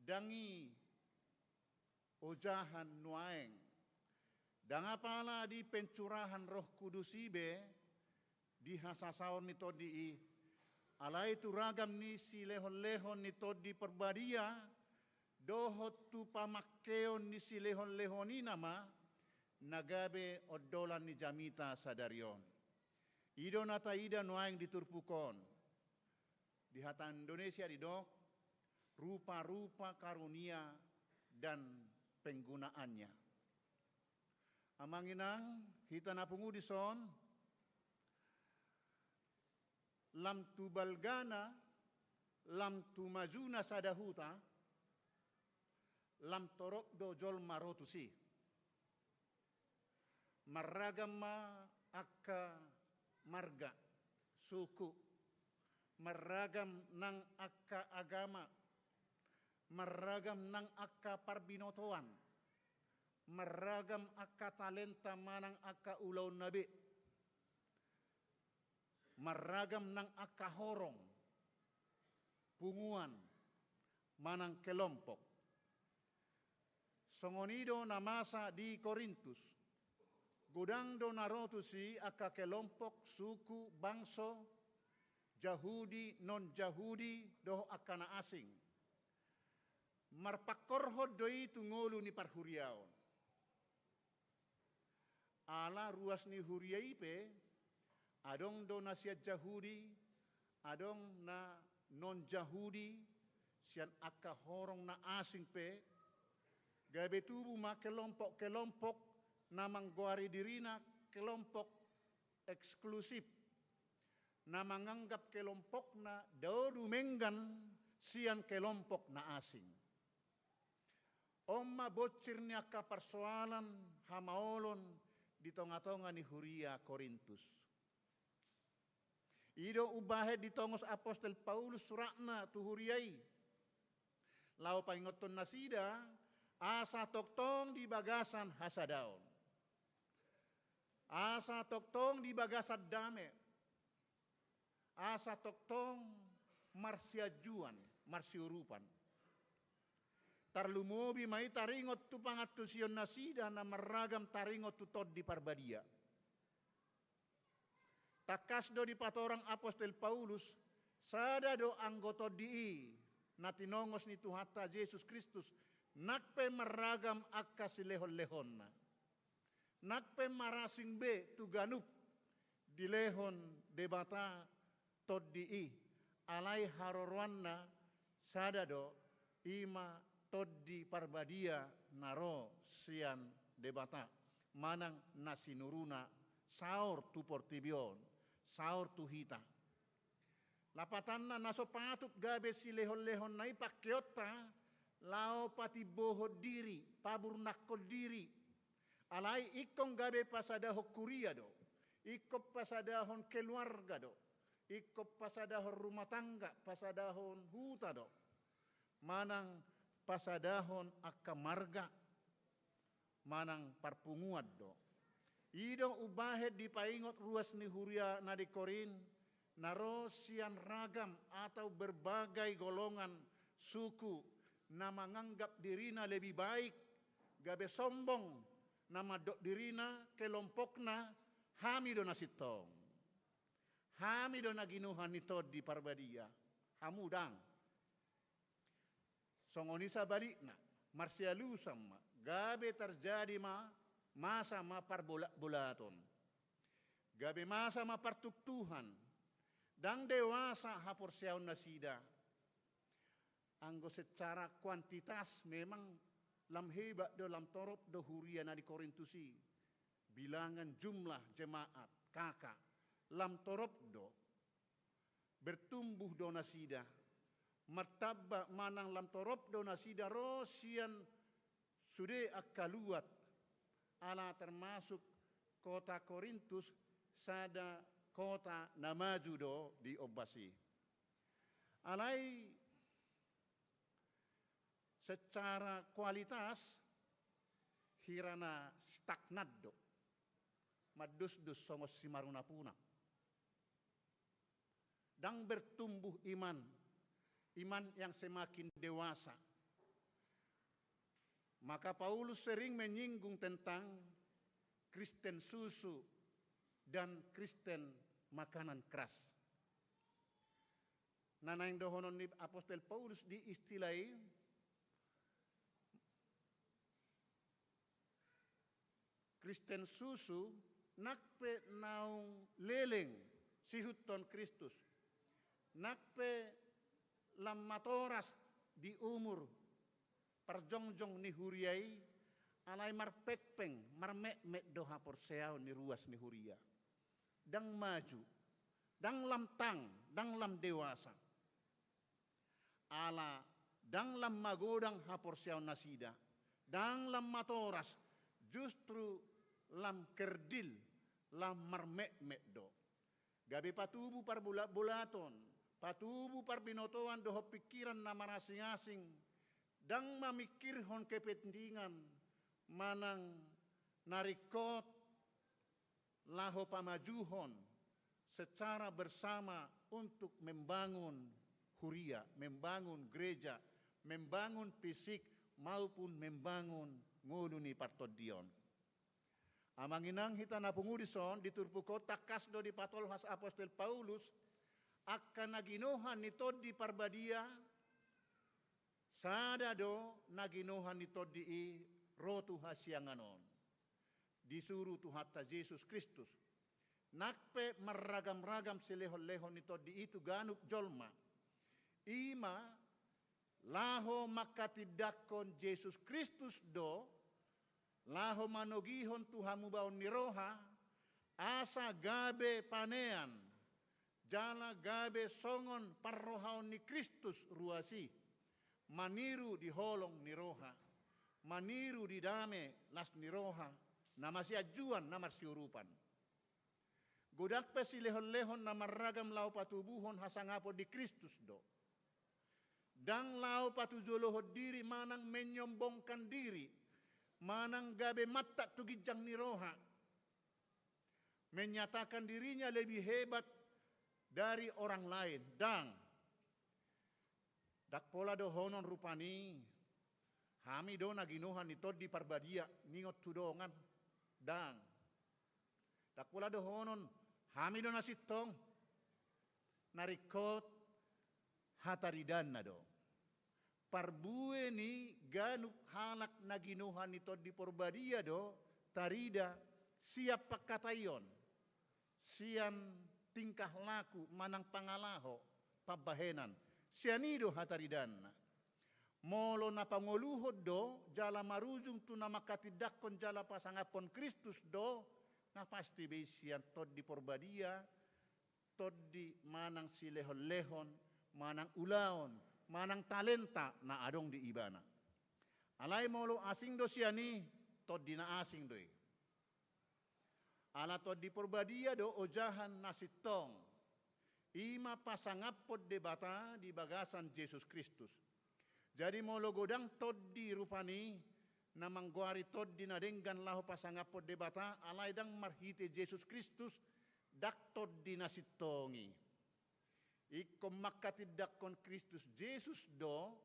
Speaker 3: Dangi ojahan nuaeng dangapala di pencurahan Roh Kudus ibe di hasasaon ni todi alai tu ragam ni si lehon-lehon ni todi Parbadia dohot tu pamakkeon ni si lehon-lehon ni nama nagabe odolan ni jamita sadarion. Ido nata ida nuaeng diturpukon di hata Indonesia di dok rupa-rupa karunia dan penggunaannya. Amanginang kita napungu di son lam tu balgana lam tu mazuna sadahuta lam torok do jol marotusi maragama akka marga suku maragam nang akka agama maragam nang akka parbinotoan maragam akka talenta manang akka ulaw nabi maragam nang akka horong punguan manang kelompok songonido na masa di Korintus godang do narotusi akka kelompok suku bangso Jahudi, non-Jahudi, doho akana asing. Marpakorhod doi tungolu ni parhuriaon. Ala ruas ni huriai pe, adong do na siya Jahudi, adong na non-Jahudi, siyan akahorong na asing pe, gabe tubu ma kelompok na mangguari dirina, kelompok eksklusif, na menganggap kelompok na daudu menggan siyan kelompok na asing. Oma bocirnya ka persoalan hamaolon di tonga-tonga ni Huria Korintus. Ido ubahe di tongos apostol Paulus suratna tu Huriai. Lau paingoton nasida asa toktong di bagasan hasadaon. Asa toktong di bagasan dame. Asa toktong marsiajuan, marsiurupan. Tarlumobi mai taringot tu pangatusion nasida na maragam taringot tu tod di parbadia. Takas do di patorang apostol Paulus, sada do anggoto di na tinongos ni Tuhata Yesus Kristus, nakpe maragam akka silehon-lehon na. Nakpe marasing be tu ganup di lehon debata tod di alai harorwan na sada do ima toddi parbadia naro sian debata manang nasinuruna saur tu portibion saur tu hita lapatanna naso patut gabe si lehon-lehon nai pakeota lao pati boho diri pabur nakko diri alai ikong gabe pasada hokuria do ikop pasadahon keluarga do ikop pasadahon rumah tangga pasadahon huta do manang pasadahon akka marga manang parpunguad do. Idong ubahed di paingot ruas ni Huria na di Korin naro sian ragam atau berbagai golongan suku na menganggap dirina lebih baik gabe sombong nama dok dirina kelompokna hamido nasitong hamido naginuhan ito di parbadia hamudang songonisa balikna, marsialu sama, gabe terjadi masa parbolat-bolaton. Gabe masa partuktuhan, dan dewasa hapor siaun nasida. Anggo secara kuantitas memang lam hebat do lam torop do Huria na di Korintusi. Bilangan jumlah jemaat, kakak, lam torop do, bertumbuh do nasida. Martaba manang lam torop do nasida rosian sude akaluat ala termasuk kota Korintus sada kota namaju do di obasi. Alai secara kualitas hirana stagnat do madus-dus songos simaruna puna. Dan bertumbuh iman yang semakin dewasa. Maka Paulus sering menyinggung tentang Kristen susu dan Kristen makanan keras. Nana yang dohonon ni apostol Paulus diistilai Kristen susu nakpe naung leleng sihuton Kristus. Nakpe lam matoras di umur perjongjong ni Huriai alai marpekpeng marmek-mek doha porseau ni ruas ni Huria dang maju dang lam tang dang lam dewasa ala dang lam magodang haporseau nasida dang lam matoras justru lam kerdil lam marmek-mek do gabe patubu parbulat-bulaton patubu parbinotoan doho pikiran na marasing-asing dang mamikirhon kepentingan manang narikot laho pamajuhon secara bersama untuk membangun Huria, membangun gereja, membangun fisik maupun membangun nguluni partodion. Amanginang hita napungudison di turpu kota kasdo di patol has apostol Paulus akan naginuhan nito di parbadia, sada do naginuhan nito di rotu hasyanganon. Disuruh Tuhan Yesus Kristus. Nakpe meragam-ragam silehon-lehon nito di itu ganuk jolma. Ima laho makatidakon Yesus Kristus do, laho manogihon Tuhan mubaon niroha, asa gabe panean, jala gabe songon parrohaon ni Kristus ruasi, maniru di holong niroha, maniru di dame las niroha, nama si ajuan nama si urupan. Godak pe si lehon-lehon nama ragam lau patubuhon hasangapo di Kristus do. Dang lau patujoloho diri manang menyombongkan diri, manang gabe mata tugijang niroha, menyatakan dirinya lebih hebat dari orang lain. Dang dak pola do honon rupani, hami do naginuhan ito di parbadia ningot tudongan. Dang dak pola do honon, hami do nasitong narikot hataridan na do. Parbue ni ganuk halak naginuhan ito di porbadia do, tarida siap pakatayon, sian tingkah laku manang pangalaho, pabahenan, sianido hataridan. Molo na panguluhod do, jala marujung tu na makatidakon jala pasangapon Kristus do, na pasti besian tod di porbadia, tod di manang silehon-lehon, manang ulaon, manang talenta na adong di ibana. Alay molo asing do siani, tod di na asing doy. Ala tod di porbadia do ojahan nasitong. Ima pasangapod de bata di bagasan Yesus Kristus. Jadi molo godang tod di rupani, na mangguari tod di nadenggan laho pasangapod de bata, alay dang marhite Yesus Kristus, dak tod di nasitongi. Ikom makatidakon Kristus Jesus do,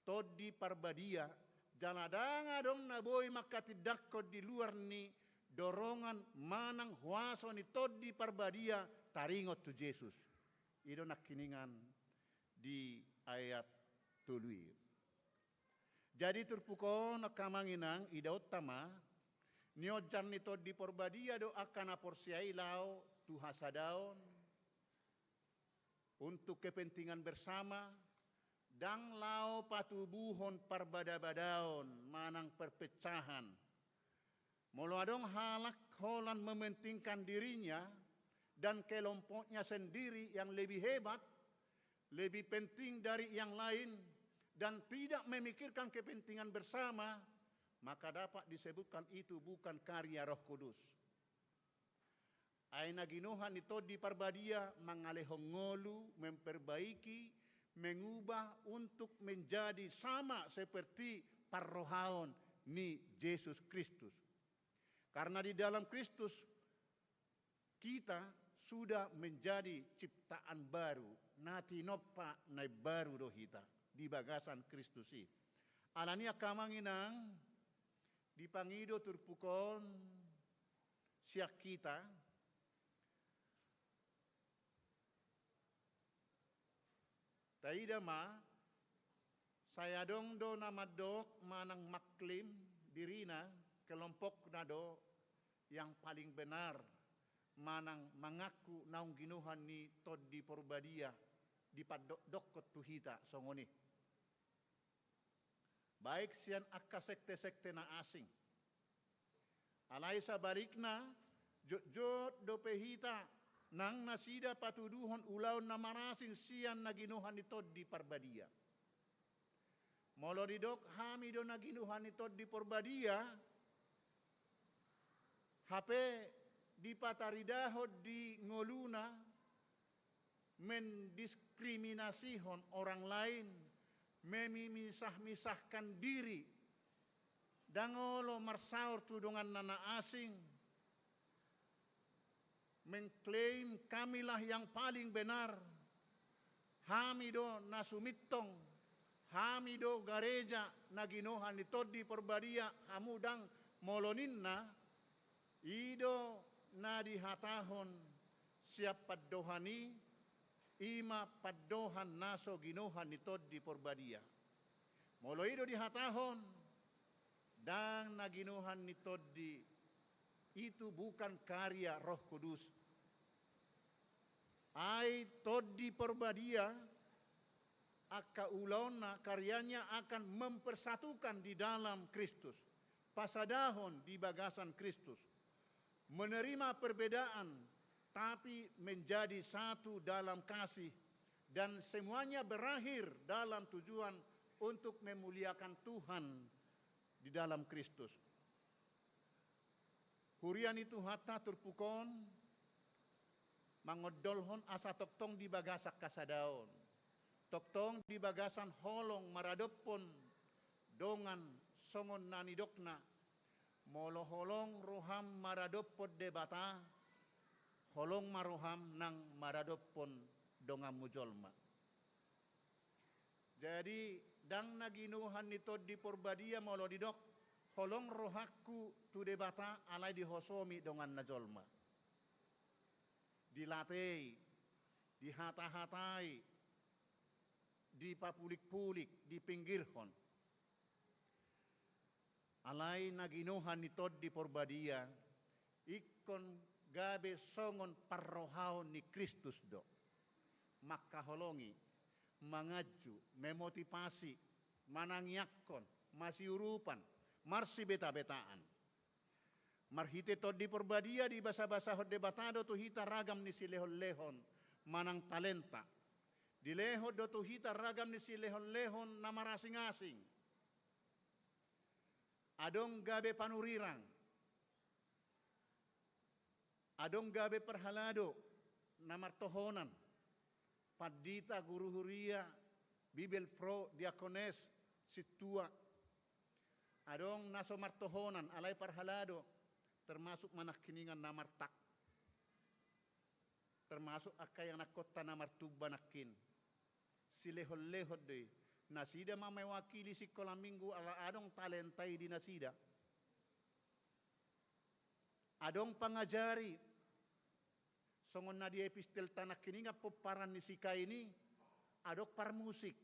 Speaker 3: tod di parbadia, janadanga dong naboy makatidakon di luar ni, dorongan manang huaso ni tod di parbadia, taringot tu Jesus. Ito nakiningan di ayat tului. Jadi turpuko nakamanginang idaot tama, niojan ni tod di parbadia do akan aporsiai lao tuhasadaon, untuk kepentingan bersama, dang lau patubuhon parbada-badaon, manang perpecahan. Molo adong halak holan mementingkan dirinya dan kelompoknya sendiri yang lebih hebat, lebih penting dari yang lain, dan tidak memikirkan kepentingan bersama, maka dapat disebutkan itu bukan karya Roh Kudus. Ay naginuhan ito di parbadia mangalehong ngolu, memperbaiki, mengubah untuk menjadi sama seperti parrohaon ni Yesus Kristus. Karena di dalam Kristus kita sudah menjadi ciptaan baru, natinopa na baru dohita di bagasan Kristus i. Alania kamanginang dipangido turpukon siak kita, taida ma, saya dong do namadok manang maklim dirina kelompok na do yang paling benar manang mengaku naung ginuhan ni tod di porbadia di padok tuhita songoni. Baik sian akka sekte-sekte na asing. Alay sa balikna jot do pehita nang nasida patuduhon ulaw na marasin siyan na ginuhan ito di parbadia. Molo didok hami do na ginuhan ito di parbadia, hape di pataridahod di ngoluna, mendiskriminasihon orang lain, memisah-misahkan diri, dangolo marsaur tudungan nana asing, mengklaim kamilah yang paling benar, hamido nasumitong, hamido gareja naginohan ito di porbadia hamudang moloninna, ido na dihatahon siap padohani, ima padohan naso ginuhan nitod di porbadia. Moloido di hatahon dan naginuhan nitod di itu bukan karya Roh Kudus. Ai todi porbadia aka ulona karyanya akan mempersatukan di dalam Kristus. Pasadahon di bagasan Kristus. Menerima perbedaan tapi menjadi satu dalam kasih dan semuanya berakhir dalam tujuan untuk memuliakan Tuhan di dalam Kristus. Hurian itu hatta turpukon mangodolhon asa toktong di bagasak kasadaon. Toktong di bagasan holong maradopon dongan songon nanidokna. Molo holong roham maradopod debata. Holong maroham nang maradopon dongam mujolma. Jadi dang naginuhan nito di porbadia molo didok. Holong rohakku tu debata alay dihosomi dongan najolma. Dilatei, dihata-hatai, dipapulik-pulik, dipinggirhon. Alay naginuhan nito di porbadia, ikon gabe songon parrohaon ni Kristus do. Makaholongi, mangaju, memotivasi, manangyakon, masiurupan, marsi beta-betaan. Marhite to di porbadia di basa-basa hod debatado tu hita ragam ni si lehon-lehon manang talenta. Di lehod do tu hita ragam ni si lehon-lehon na marasing-asing. Adong gabe panurirang. Adong gabe perhalado na martohonan. Padita guru huria, bibel pro, diakones, situa. Adong naso martohonan, alay parhalado, termasuk manakiningan na martak. Termasuk akay yang nakota na martuba nakin. Si lehod-lehod doy. Nasida mamewakili si kolaminggu ala adong talentai di nasida. Adong pangajari. Songon na di epistel tanak kini nga poparan ni sika ini. Adok parmusik.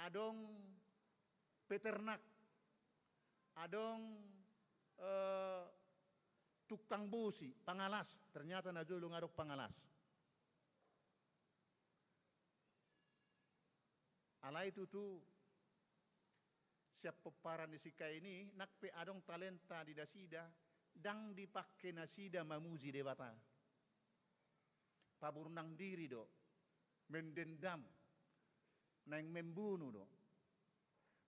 Speaker 3: Adong peternak. Adong tukang busi, pangalas. Ternyata najulung adok pangalas. Alay itu tu siap peparan di sika ini nakpe adong talenta di dasida dang dipakai nasida mamuji debata. Paburnang diri do, mendendam, nang membunuh do.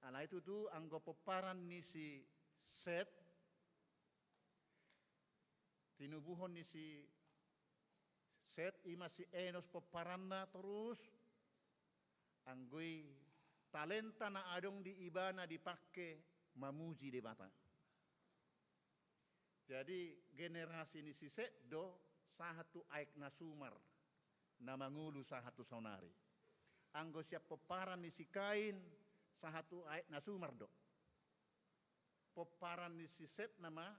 Speaker 3: Alay itu tu anggo peparan ni si Set, tinubuhon ni si Set ima si Enos peparanna terus. Anggoy talenta na adong di ibana dipakai mamuji debata. Jadi generasi ni si Seddo sahatu aik nasumar na mangulu sahatu saunari. Anggo siap peparan ni si Kain sahatu aik nasumar do. Peparan ni si Set nama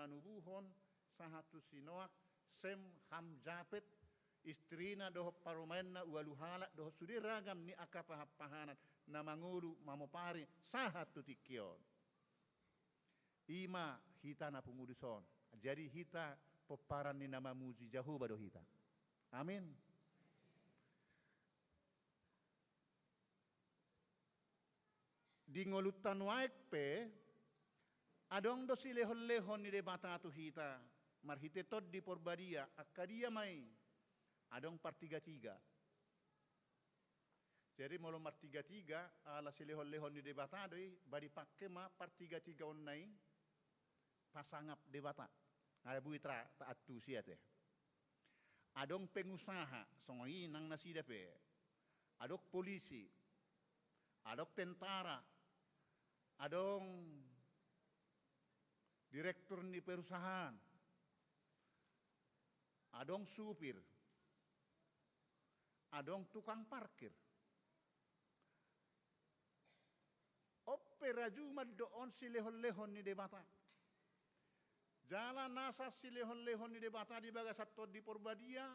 Speaker 3: nubuhon sahatu si Noak Sem Ham Japet. Istrina doho parumainna ualuhala doho sudiragam ni akapahapahanan na mangulu mamopari sahatu tikion. Ima hita na pungudison. Jadi hita peparan ni nama muji Jahuba do hita. Amin. Di ngolutan waik pe adong do si lehon-lehon ni debata tu hita. Marhite tod di porbadia akadia mai. Adong partiga-tiga. Jadi molo partiga-tiga ala si lehon-lehon ni debata doi bari pakke ma partiga-tiga onnai pasangap debata. Ada buitra taat tu siate. Adong pengusaha songai nang nasida pe. Adok polisi. Adok tentara. Adong direktur ni perusahaan. Adong supir. Adong tukang parkir. Opera jumat doon si lehon-lehon ni debata. Jalan nasa si lehon-lehon ni debata di bagasat di porbadia.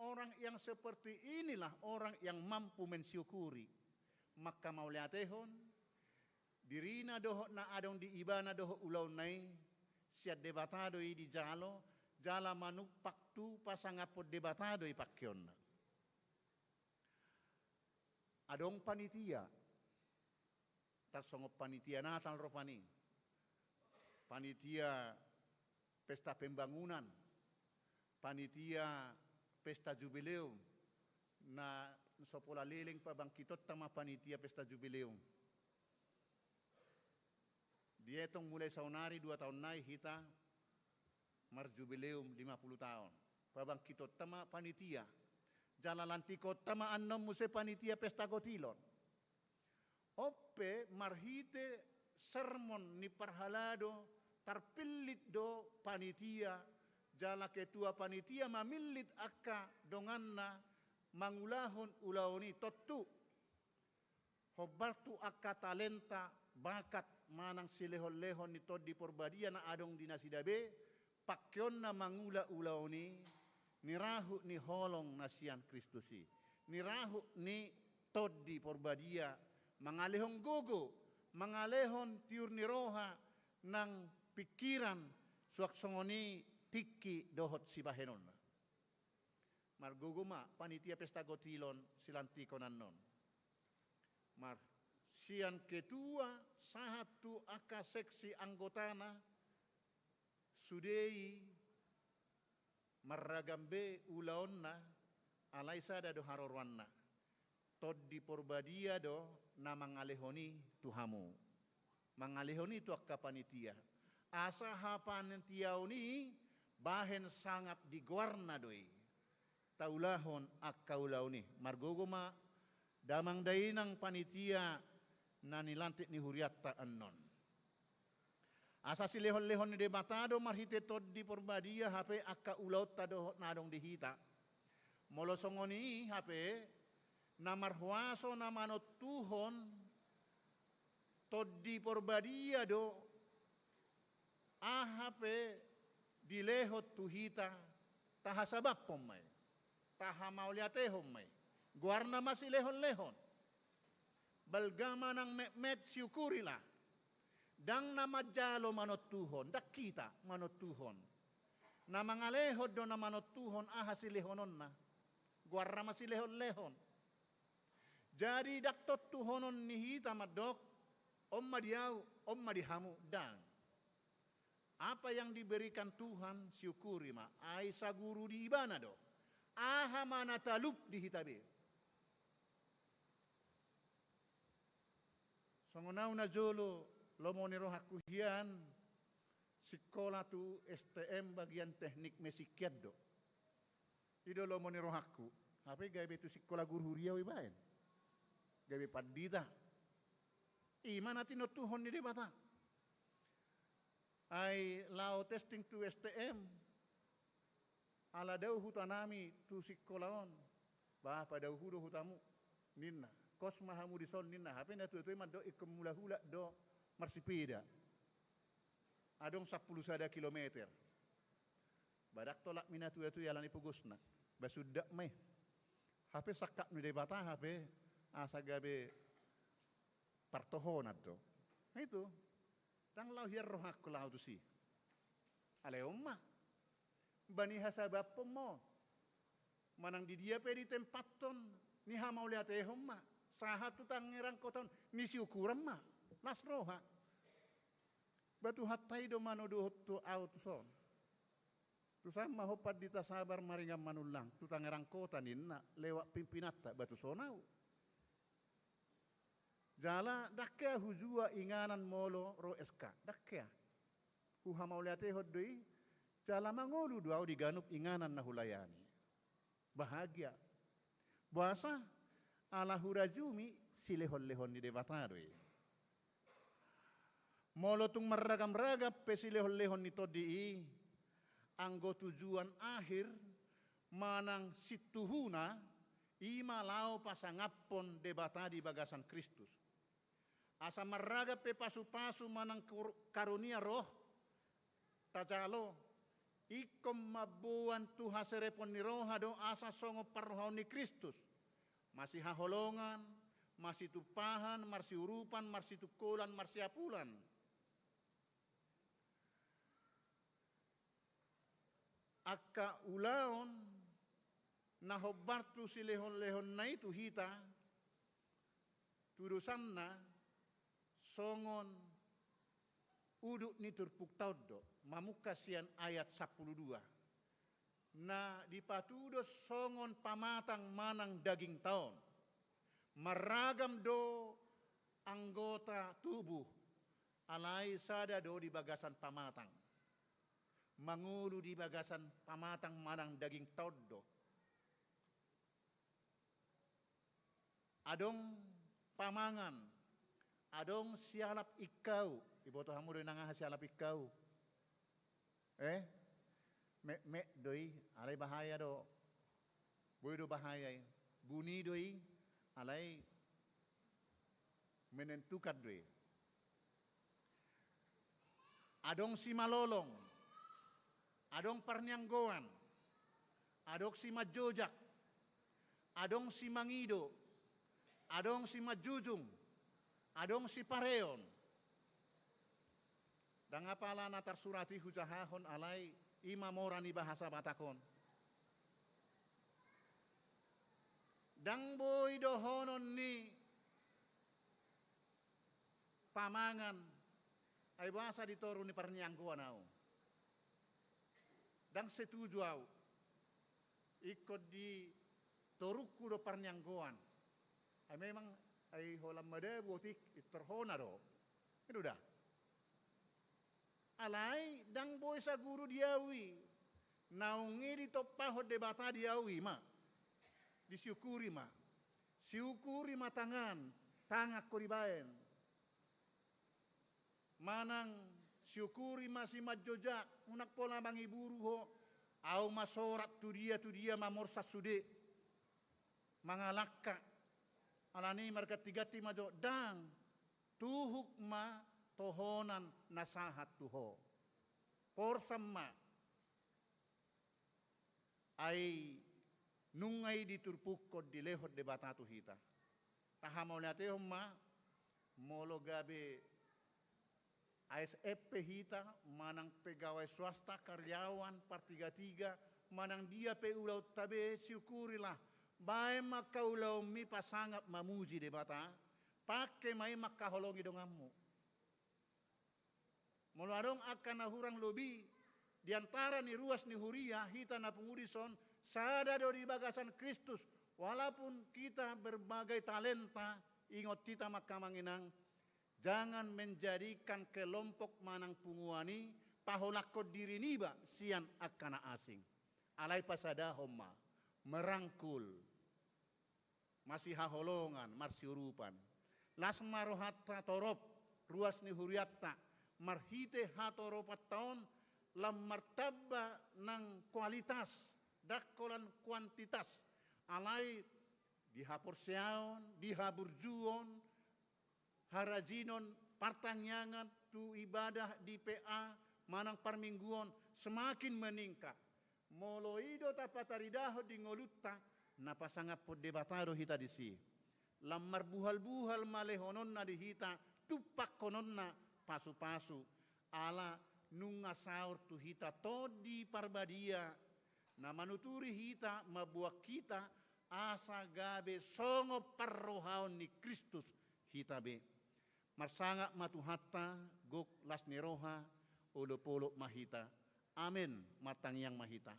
Speaker 3: orang yang seperti inilah orang yang mampu mensyukuri. Maka mauliatehon, dirina doho na adong di ibana doho ulaw nai, siya debatado di jala manuk paktu pasangapod debatado pakyon na. Adong panitia, tarsongop panitia natal ropani, panitia pesta pembangunan, panitia pesta jubileum, na sopola liling pabangkitot tama panitia pesta jubileum. Dia itong mulai saunari 2 tahun nai hita marjubileum 50 tahun. Pabangkitot tama panitia. Jalalantikot tama annom muse panitia pesta gotilon. Oppe marhite sermon ni parhalado tarpilit do panitia jala ketua panitia mamilit akka donganna mangulahon ulaoni totu hobartu akka talenta bakat manang silehon-lehon ni Toddi Porbadia na adong dinasidabe pakyon na mangula ulaoni nirahu ni holong na siyan Kristusi nirahu ni Toddi Porbadia mangalehong gogo mangalehon tiur ni roha ng pikiran suaksongoni tiki dohot si bahenon marguguma panitia pesta gotilon silantiko nanon mar sian ketua sahatu aka seksi anggotana sudei marragambe ulaonna alaisada do harorwanna Toddi Porbadia do na mangalehoni tuhamu mangalehoni tu akka panitia asa ha panitia ni bahen sangap di guarna doi taulahon akka ulauni margogoma damang dainang panitia na nilantik ni huriatta annon asa si lehon-lehon ni debatado marhite Toddi Porbadia hape akka ulaut tado nadong dihita molosongoni hape na marhuaso na manotuhon Toddi Porbadia do ahape dilehot tuhita tahasabab pomay tahamauliatehon may guarna masilehon-lehon balgama ng met syukurila dang na majalo manotuhon dakita manotuhon na mangalehod do na manotuhon ahasilehonon na guarna masilehon-lehon jadi daktot tuhonon ni hita madok om madiaw om madihamu dang apa yang diberikan Tuhan syukuri ma ai saguru di ibana do aha mana talup di hitabe songonau na jolo lomo ni rohaku hian sekolah tu STM bagian teknik mesikiat do ido lomo ni rohaku hape gabe tu sekolah guru riau ibaen gabe padita imana tino tuhon ni debata ay lao testing tu STM ala daw hutanami tu sikolaon ba pada hudo hutamu ninna kos mahamu di son ninna hape na tu mado ikumula-hula do marsipida adong 10 sada kilometer badak tolak minatu itu yalan ipugusna basudak meh hape sakak ni debata hape asagabe partohonat do itu tang lau hiar rohakku lau tu si ale umma bani hasabap mo manang di dia pe di tempaton ni hamau lihat umma sahat tu tangerang koton ni syukuram ma nas roha batu hatai do manodo tu outson tu sama hopat dita sabar maringam manulang tu tangerang kota ninna lewat pimpinata batu sonau jala dakya huzua inganan molo ro eska dakya huha mauliate hodoi jala mangolu duau diganup inganan na hulayani bahagia buasa ala hurajumi silehon-lehon di debatadoi molo tung meragam-ragam pe silehon-lehon ni todii anggo tujuan akhir manang situhuna ima lao pasangapon debatadi bagasan Kristus asa marraga pe pasu-pasu manang karunia roh tajalo ikom mabuan tuha serepon ni roha do asa songo parrohaon ni Kristus. Masih haholongan, masih tupahan, masih urupan, masih tukulan, masih apulan. Akka ulaon na hobartu si lehon-lehon na itu hita, tudusan na songon uduk ni turpuk taudo, mamukasian ayat 12. Na dipatudos songon pamatang manang daging taon, maragam do anggota tubuh, alai sada do di bagasan pamatang. Mangulu di bagasan pamatang manang daging todo. Adong pamangan, adong sialap ikau. Iboto hamu do nangah sialap ikau. Me doi, alai bahaya do. Boy do bahaya. Buni doi, alai menentukan doi. Adong si malolong. Adong parnyanggoan, adong si majojak, adong si mangido, adong si majujung, adong si pareon. Dan apala na tersurati hujahahon alai imamorani bahasa Batakon. Dang boy dohonon ni pamangan ay bahasa ditoro ni parnyanggoan au. Dan setuju au ikut di toruku do parnyanggoan. Ay memang ay holam made botik terhona do. Itu dah. Alai dang boy sa guru diawi. Naungi di topahod debata diawi ma. Disyukuri ma. Syukuri ma tangak ko dibaen. Manang syukuri masih majojak unak pola bangi buru ho au masorat tu dia mamorsa sude mangalakka alani marga tigati majo dang tuhuk ma tohonan nasahat tuho porsamma ai nungai diturpukko di lehot de batatu hita tahamolate homma molo gabe ASF hita, manang pegawai swasta, karyawan, par 3 manang dia pe ulau tabe syukurilah. Bae maka ulau mi pasangap mamuji de bata, pakai mai maka holongi dongamu. Mularong akan nahurang lobi, diantara ni ruas ni huria, hita na pengurison, sada do di bagasan Kristus, walaupun kita berbagai talenta, ingot kita maka manginang, jangan menjadikan kelompok manang punguani paholakko diri niba sian akana asing. Alai pasada homma merangkul masih haholongan marsiurupan. Las marohatta torop ruas ni huriatta marhite hatoropat taon lam martaba nang kualitas dakolan kuantitas. Alai dihaporseaon, dihaburjuon, harajinon partangyangan tu ibadah di PA manang parmingguon semakin meningkat. Moloido tapataridaho di ngolutta napasangap po debatado hita di si. Lamar buhal-buhal malehonon na di hita tupak konon na pasu-pasu ala nunga saur tu hita todi parbadia na manuturi hita mabuak kita asa gabe songo parrohaon ni Kristus hita be. Marsanga matuhatta gok las niroha ulupuluk mahita. Amin matang yang mahita.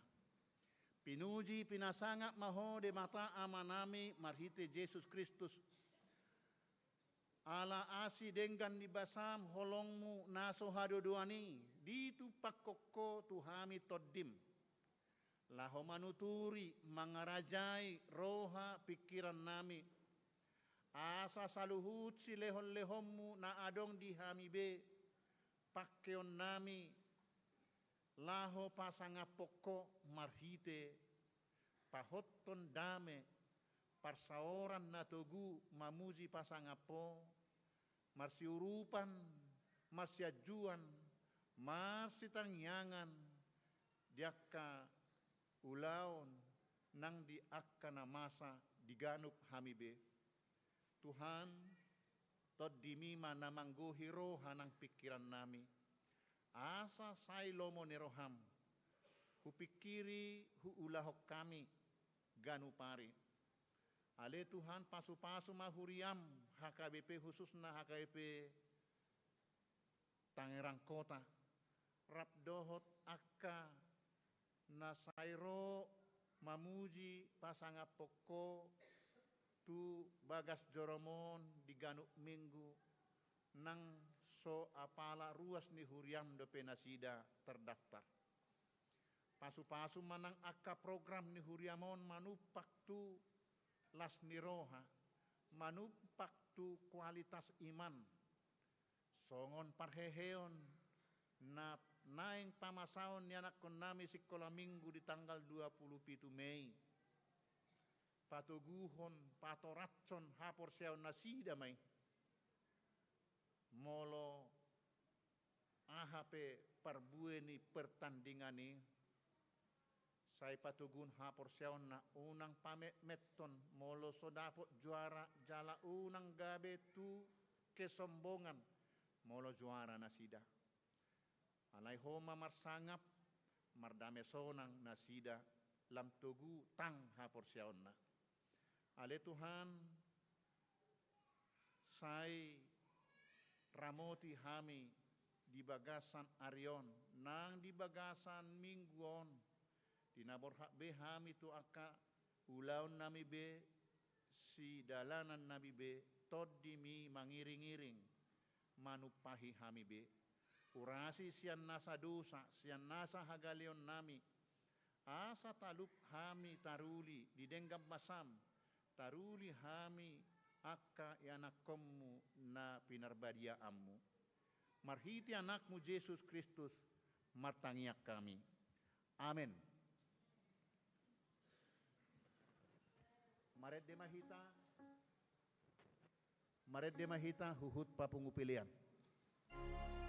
Speaker 3: Pinuji pinasanga maho de mata amanami marhite Yesus Kristus. Ala asi denggan di basam holongmu naso hadodoani ditu pakokko tuhami toddim. Laho manuturi mangarajai roha pikiran nami. Asa saluhut si lehon-lehonmu na adong di hamibe pakeon nami laho pasanga pokok marhite pahotton dame parsaoran na togu mamuji pasanga po marsiurupan marsiajuan marsitangyangan diakka ulaon nang diakka na masa diganup hamibe. Tuhan, tod dimima na mangguhiro hanang pikiran nami. Asa say lomo ni roham, hupikiri huulahok kami, ganu pari. Ale Tuhan pasu-pasu mahuriam HKBP khusus na HKBP Tangerang Kota. Rapdohot akka na sayro mamuji pasanga poko tu bagas joromon di ganuk minggu nang so apala ruas ni huriam do penasida terdaftar. Pasu-pasu manang akka program ni huriamon manupak tu las niroha, manupak tu kualitas iman. Songon parheheon na naing pamasaon ni anak kon nami sekolah minggu di tanggal 27 Mei. Patuguhon patoracon hapor seon nasida may. Molo ahape parbueni pertandingani. Saya patugun hapor seon na unang pametton molo sodapot juara jala unang gabe tu kesombongan molo juara nasida. Alay homa marsangap mardame sonang nasida lam tugu tang hapor seon na. Ale Tuhan say ramoti hami di bagasan Arion nang di bagasan Mingguon. Dinabor hak be hami tu aka ulaun nami be si dalanan nami be tod dimi mangiring-iring manupahi hami be urasi sian nasa dosa sian nasa hagalion nami asa talup hami taruli di denggam masam taruli hami akka yanakommu na pinarbadia ammu marhiti anakmu Yesus Kristus martangiak kami amin. Maret de mahita huhut papungupilian.
Speaker 4: Surah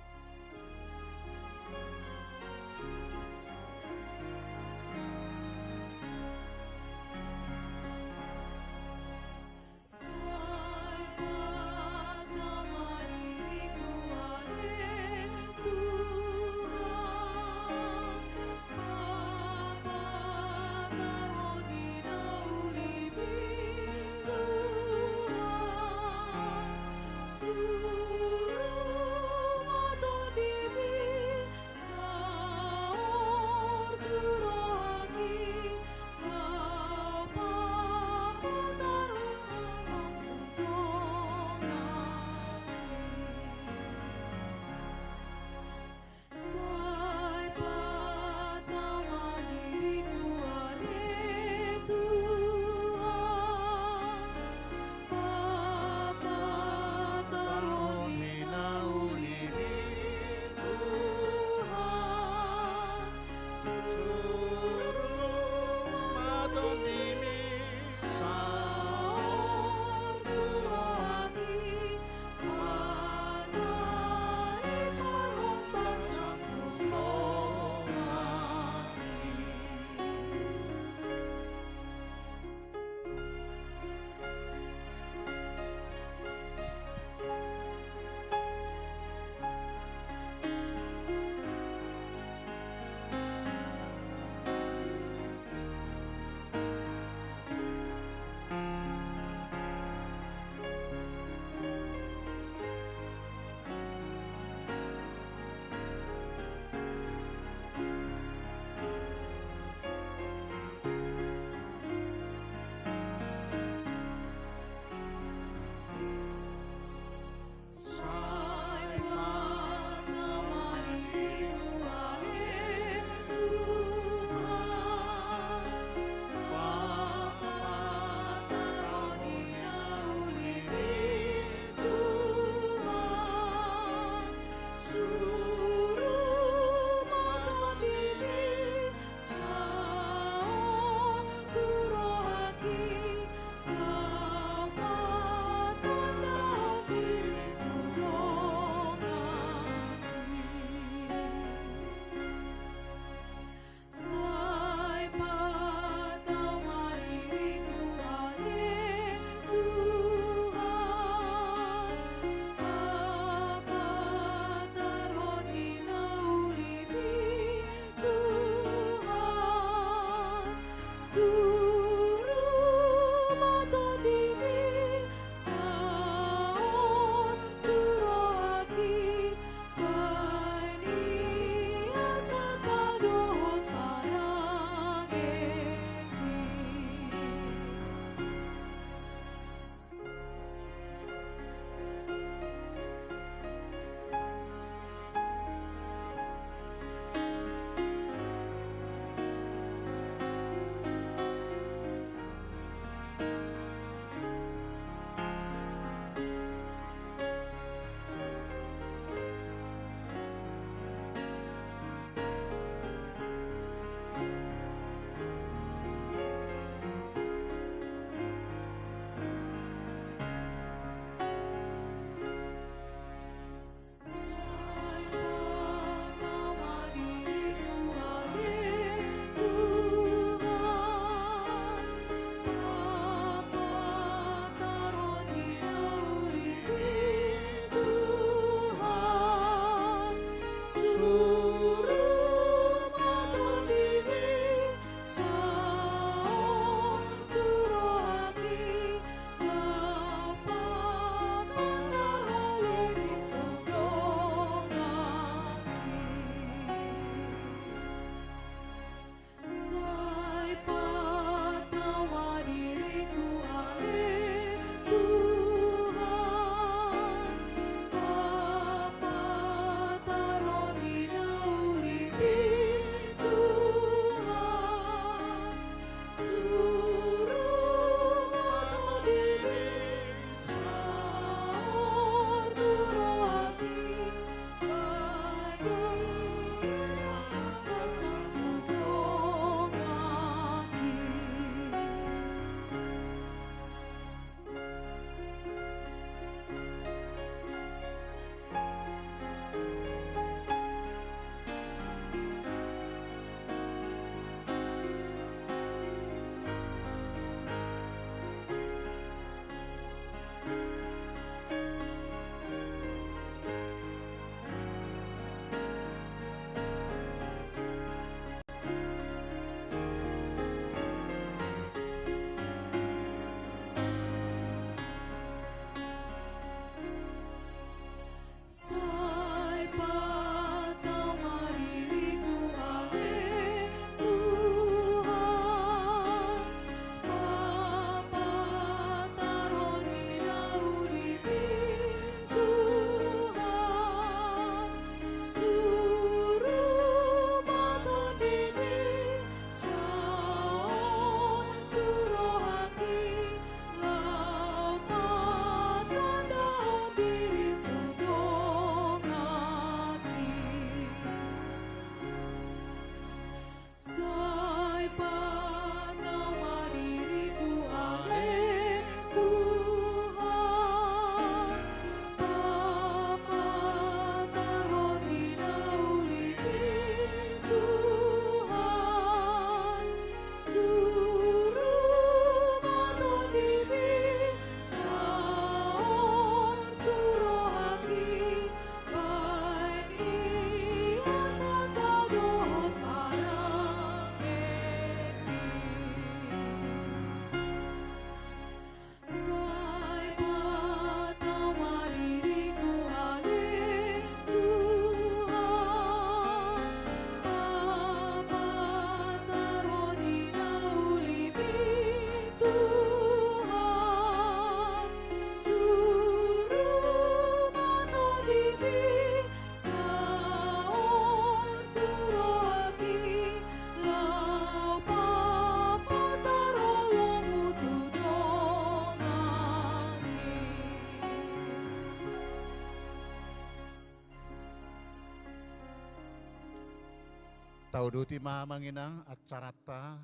Speaker 3: Tauduti mamanginang acarata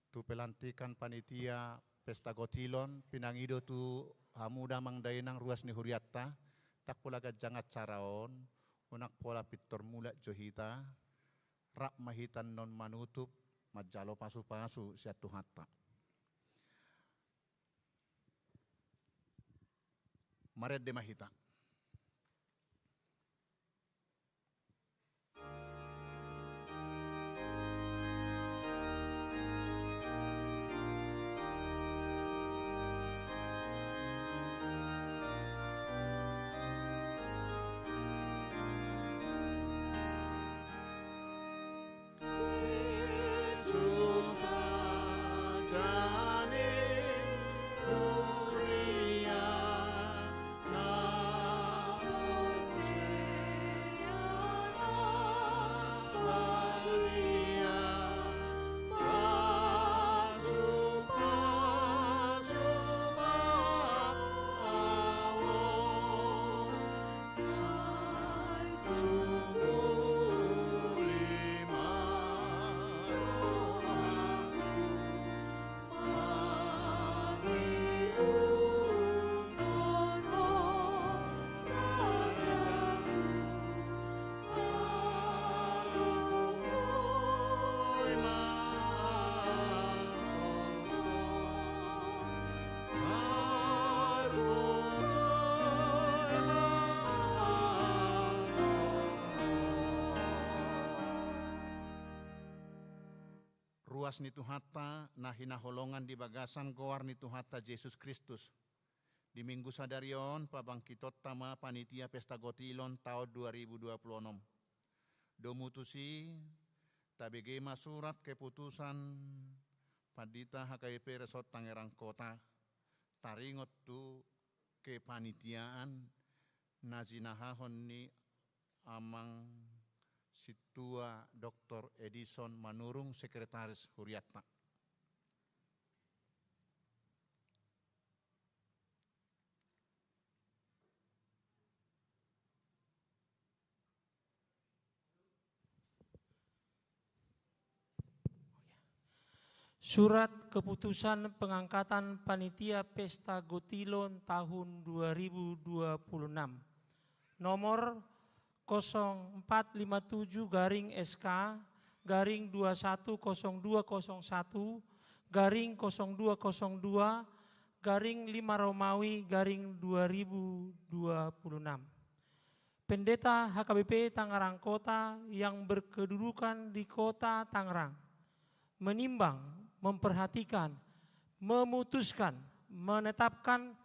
Speaker 3: tu pelantikan panitia pesta gotilon pinangido tu hamuda mangdainang ruas ni huriatta tak pula jangat caraon unak pola pitor mula johita rak mahitan non manutup majalo pasu-pasu siatu hatta. Maret de mahita. Ruas ni Tuhata na hinaholongan di bagasan goar ni Tuhata Yesus Kristus. Di minggu sadarion pabangkitot tama panitia pesta gotilon tahun 2026. Domutusi tabegema surat keputusan padita HKBP Resort Tangerang Kota taringot tu kepanitiaan nazinahahon ni amang Situa Dr. Edison Manurung, Sekretaris Huriatta.
Speaker 4: Surat keputusan pengangkatan panitia pesta gotilon tahun 2026 nomor 04/57/0202/5 Romawi/2026. Pendeta HKBP Tangerang Kota yang berkedudukan di Kota Tangerang menimbang, memperhatikan, memutuskan, menetapkan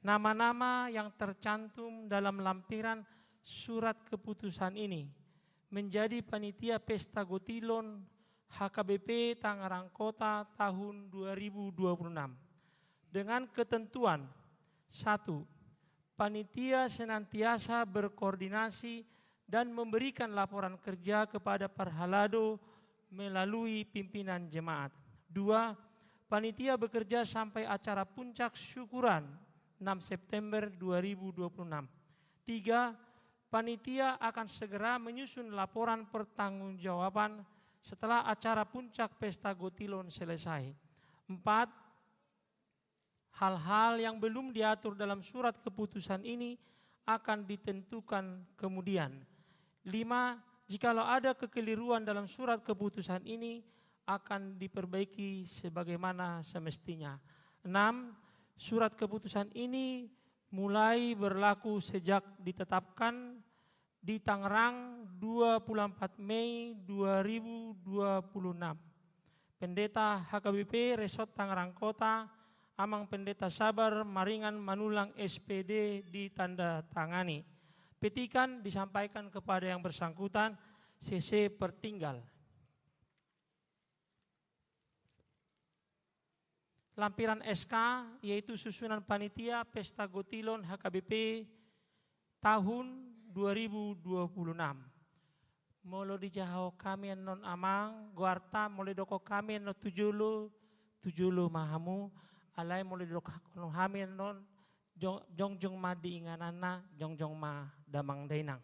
Speaker 4: nama-nama yang tercantum dalam lampiran surat keputusan ini menjadi panitia pesta gotilon HKBP Tangerang Kota tahun 2026 dengan ketentuan: 1. Panitia senantiasa berkoordinasi dan memberikan laporan kerja kepada Parhalado melalui pimpinan jemaat. 2. Panitia bekerja sampai acara puncak syukuran 6 September 2026. 3. Panitia akan segera menyusun laporan pertanggungjawaban setelah acara puncak pesta gotilon selesai. 4. Hal-hal yang belum diatur dalam surat keputusan ini akan ditentukan kemudian. 5. Jikalau ada kekeliruan dalam surat keputusan ini akan diperbaiki sebagaimana semestinya. 6. Surat keputusan ini mulai berlaku sejak ditetapkan di Tangerang 24 Mei 2026. Pendeta HKBP Resort Tangerang Kota, Amang Pendeta Sabar Maringan Manulang SPD ditandatangani. Petikan disampaikan kepada yang bersangkutan, CC Pertinggal. Lampiran SK yaitu susunan panitia pesta gotilon HKBP tahun 2026. Molo dijahau kami non amang guarta mole doko kami no tujulu mahamu alai mole doko kami non jongjong ma diinganana jongjong ma damang dainang.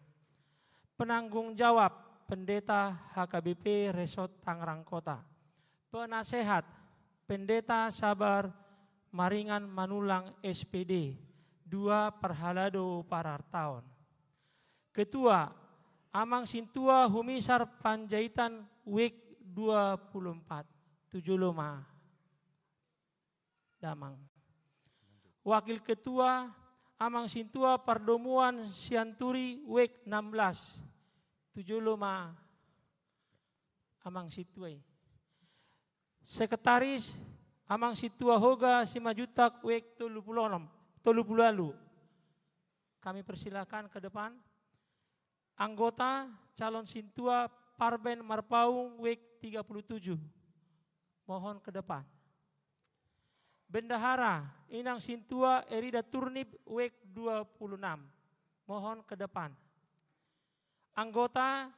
Speaker 4: Penanggung jawab Pendeta HKBP Resort Tangerang Kota. Penasehat Pendeta Sabar Maringan Manulang SPD 2 Perhalado Parartaon. Ketua Amang Sintua Humisar Panjaitan Week 24 75 Damang. Wakil Ketua Amang Sintua Pardomuan Sianturi Week 16 75 Amang Situai. Sekretaris Amang Situa Hoga Simajutak Week 36 lalu. Kami persilakan ke depan. Anggota calon Sintua Parben Marpaung Week 37. Mohon ke depan. Bendahara Inang Sintua Erida Turnip Week 26. Mohon ke depan. Anggota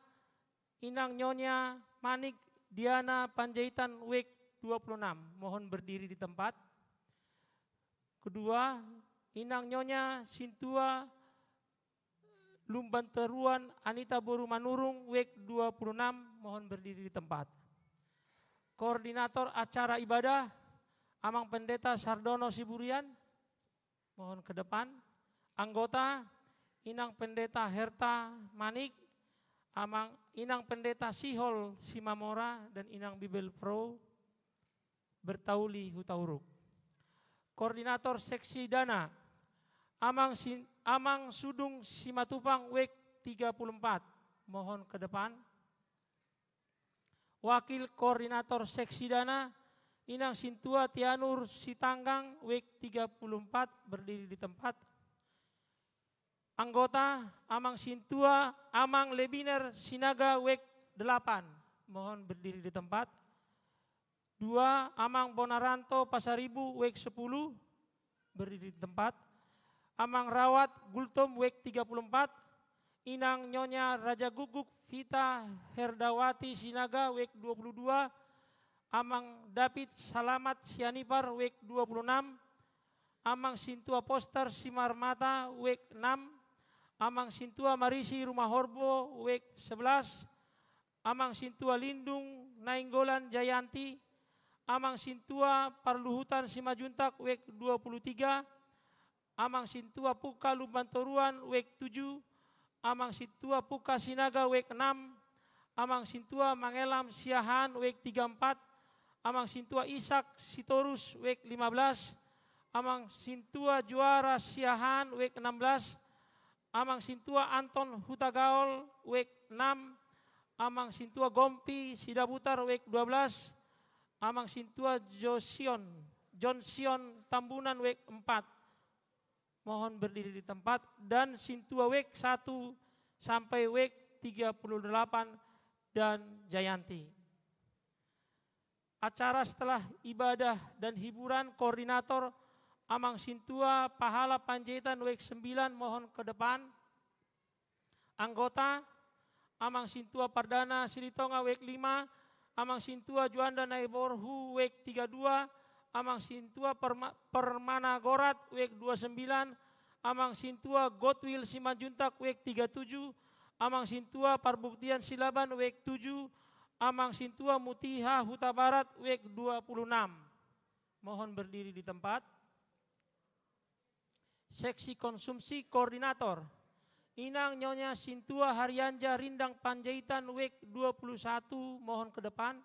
Speaker 4: Inang Nyonya Manik Diana Panjaitan Week 26. Mohon berdiri di tempat. Kedua, Inang Nyonya Sintua Lumbanteruan Anita Boru Manurung Week 26. Mohon berdiri di tempat. Koordinator acara ibadah Amang Pendeta Sardono Siburian, mohon ke depan. Anggota Inang Pendeta Herta Manik, Inang Pendeta Sihol Simamora, dan Inang Bibel Pro Bertauli Hutauruk. Koordinator Seksi Dana Amang Sudung Simatupang Week 34, mohon ke depan. Wakil Koordinator Seksi Dana Inang Sintua Tianur Sitanggang Week 34, berdiri di tempat. Anggota Amang Sintua Amang Lebiner Sinaga Week 8, mohon berdiri di tempat. 2 Amang Bonaranto Pasaribu Week 10, berdiri di tempat. Amang Rawat Gultom Week 34, Inang Nyonya Raja Guguk Vita Herdawati Sinaga Week 22, Amang David Salamat Sianipar Week 26, Amang Sintua Poster Simarmata Week 6, Amang Sintua Marisi Rumah Horbo Week 11, Amang Sintua Lindung Nainggolan Jayanti, Amang Sintua Parluhutan Simajuntak Week 23, Amang Sintua Puka Lumbantoruan Week 7, Amang Sintua Puka Sinaga Week 6, Amang Sintua Mangelam Siahan Week 34, Amang Sintua Isak Sitorus Week 15, Amang Sintua Juara Siahan Week 16, Amang Sintua Anton Hutagaol Week 6, Amang Sintua Gompi Sidabutar Week 12, Amang Sintua Johnsion Tambunan Week 4. Mohon berdiri di tempat. Dan Sintua Week 1 sampai Week 38 dan Jayanti. Acara setelah ibadah dan hiburan koordinator Amang Sintua Pahala Panjaitan Week 9, mohon ke depan. Anggota Amang Sintua Pardana Silitonga Week 5, Amang Sintua Juanda Naiborhu Week 32, Amang Sintua Permana Gorat Week 29, Amang Sintua Godwill Simanjuntak Week 37, Amang Sintua Parbuktian Silaban Week 7, Amang Sintua Mutiha Huta Barat Week 26. Mohon berdiri di tempat. Seksi konsumsi koordinator Inang Nyonya Sintua Haryanja Rindang Panjaitan Week 21, mohon ke depan.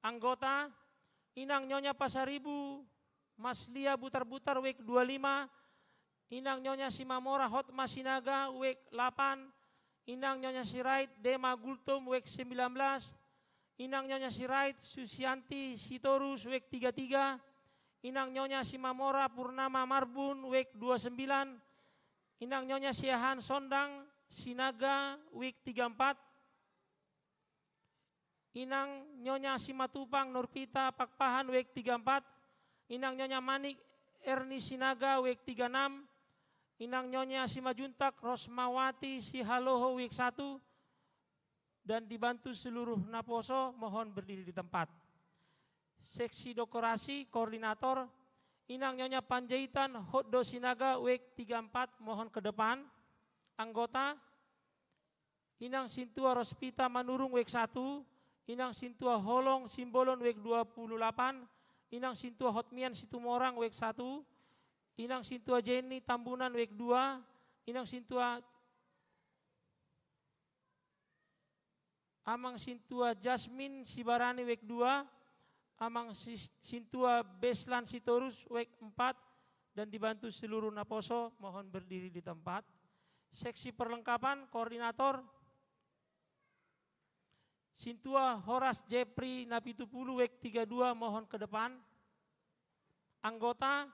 Speaker 4: Anggota Inang Nyonya Pasaribu Maslia Butar-Butar Week 25, Inang Nyonya Simamora Hotma Sinaga Week 8, Inang Nyonya Sirait Dema Gultom Week 19, Inang Nyonya Sirait Susianti Sitorus Week 33, Inang Nyonya Simamora Purnama Marbun Week 29, Inang Nyonya Siahan Sondang Sinaga Week 34, Inang Nyonya Simatupang Nurpita Pakpahan Week 34, Inang Nyonya Manik Erni Sinaga Week 36, Inang Nyonya Simajuntak Rosmawati Sihaloho Week 1, dan dibantu seluruh Naposo, mohon berdiri di tempat. Seksi dekorasi koordinator Inang Nyonya Panjaitan Hoddo Sinaga Week 34, mohon ke depan. Anggota Inang Sintua Rospita Manurung WEK 1, Inang Sintua Holong Simbolon WEK 28, Inang Sintua Hotmian Situmorang WEK 1, Inang Sintua Jenny Tambunan WEK 2, Inang Sintua Amang Sintua Jasmine Sibarani WEK 2, Amang Sintua Beslan Sitorus WEK 4, dan dibantu seluruh Naposo, mohon berdiri di tempat. Seksi perlengkapan, koordinator Sintua Horas Jepri Napitupulu WEK 32, mohon ke depan. Anggota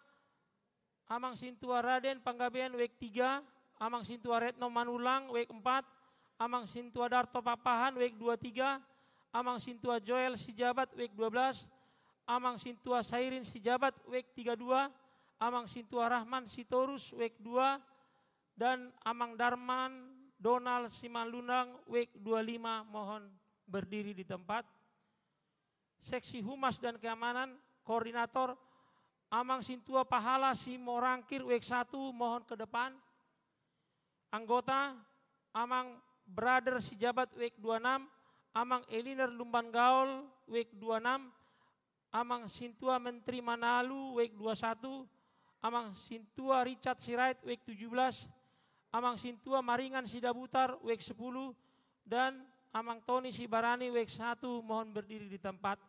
Speaker 4: Amang Sintua Raden Panggabean WEK 3, Amang Sintua Retno Manulang WEK 4, Amang Sintua Darto Papahan WEK 23, Amang Sintua Joel Sijabat WEK 12, Amang Sintua Sairin Sijabat WEK 32, Amang Sintua Rahman Sitorus WEK 2, dan Amang Darman Donald Simalunang WEK 25, mohon berdiri di tempat. Seksi Humas dan Keamanan, koordinator Amang Sintua Pahala Simorangkir WEK 1, mohon ke depan. Anggota Amang Brother Sijabat WEK 26, Amang Eliner Lumban Gaul WEK 26, Amang Sintua Menteri Manalu WEK 21, Amang Sintua Richard Sirait WEK 17, Amang Sintua Maringan Sidabutar WEK 10, dan Amang Tony Sibarani WEK 1, mohon berdiri di tempat.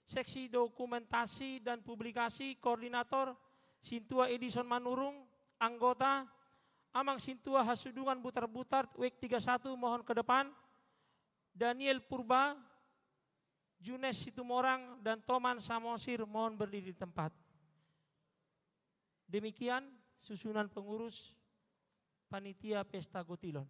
Speaker 4: Seksi dokumentasi dan publikasi, koordinator Sintua Edison Manurung. Anggota Amang Sintua Hasudungan Butar-Butar WEK 31, mohon ke depan. Daniel Purba, Junes Situmorang, dan Toman Samosir, mohon berdiri di tempat. Demikian susunan pengurus Panitia Pesta Gotilon.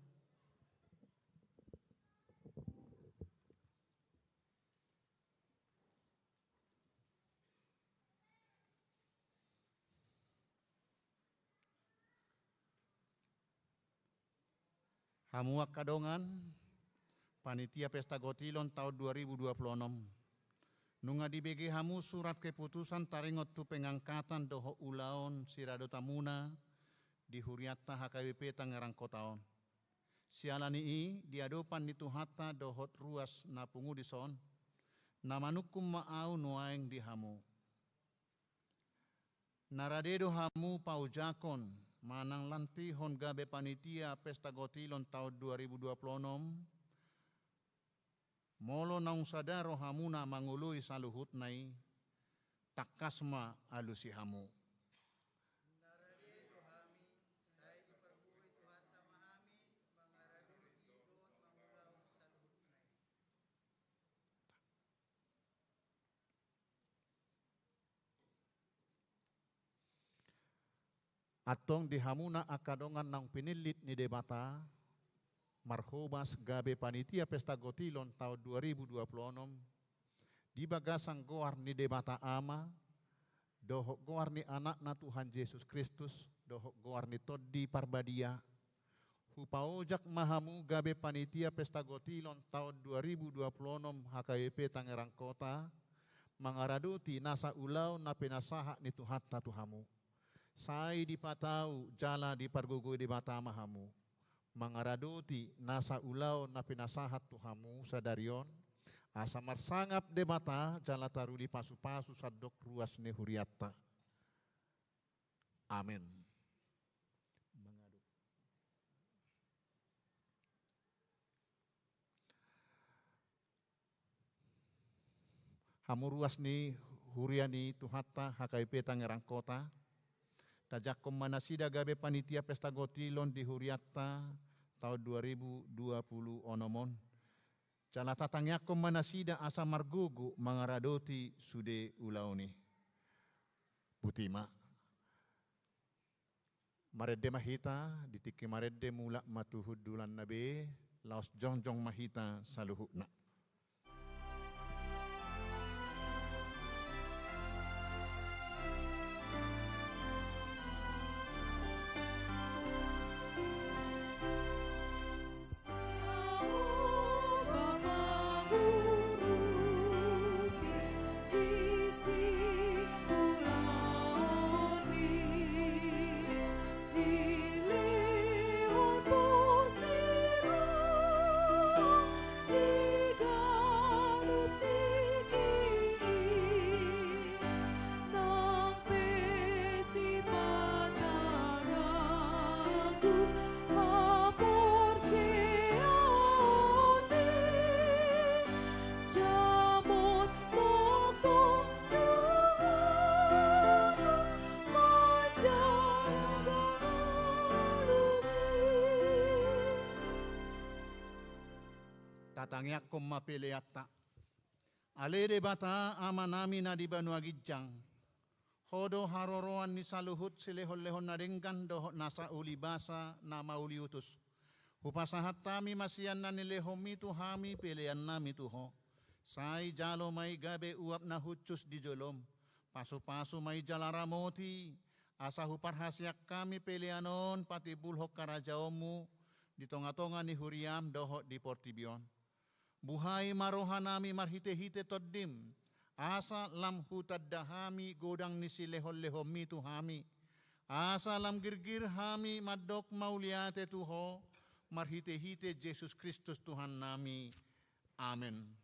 Speaker 3: Hamuak Kadongan, Panitia Pesta Gotilon tahun 2026. Nunga dibagi hamu surat keputusan taringot tu pengangkatan doho ulaon sirado tamuna di Huriatta HKBP Tangerang Kotaon. Sialani i diadopan nitu hatta dohot ruas napungu dison, namanukum maau nuaeng di hamu. Naradedo hamu paujakon manang lanti hon gabe panitia Pesta Gotilon tahun 2026, molo naung sadaro hamuna mangului saluhut nai takasma alusi hamu. Atong di hamuna akadongan nang pinilit ni debata Marhobas gabe panitia Pesta Gotilon tahun 2026 di bagasang goar ni debata ama, dohok goar ni anak na Tuhan Yesus Kristus, dohok goar ni Toddi Parbadia, hupaojak mahamu gabe panitia Pesta Gotilon tahun 2026 HKBP Tangerang Kota, mangaraduti nasa ulau na pinasaha ni Tuhan na Tuhamu. Sai dipatau jala di pargugui di mata mahamu. Mangaraduti nasa ulau na pinasahat Tuhamu sadarion. Asa marsangap de mata jala taru di pasu-pasu sadok ruas ni Huriatta. Amin. Hamu ruas ni Huriani Tuhatta HKBP Tangerang Kota. Tajakom manasida gabe panitia Pesta Gotilon di Huriatta tahun 2020 onomon. Jala tatangyakom manasida asa margugu mangaradoti sude ulauni. Putima. Maredde mahita ditiki maredde mula matuhud dulan nabe laos jongjong mahita saluhukna.
Speaker 5: Di leon posira
Speaker 3: Tatangyak kong mapiliata. Alede bata ama nami na di Banua Gijang. Hodo haroroan ni saluhut silehon-lehon na ringgan dohot nasa ulibasa na mauliutus. Hupasahat tami masiyan na nilehomi tu hami pilihan nami tuho. Say jalo may gabe uap na hutsus di jolom. Paso-paso may jalaramoti. Asa huparhasyak kami pilihanon pati bulhok karajaomu. Di tonga-tonga ni Huriam dohot di Portibion. Buhay marohanami marhite-hite toddim, asa lam hutad dahami godang ni silehol-lehomi tuhami, asa lam girgir hami madok mauliate tuho, marhite-hite Jesus Kristus Tuhan nami. Amen.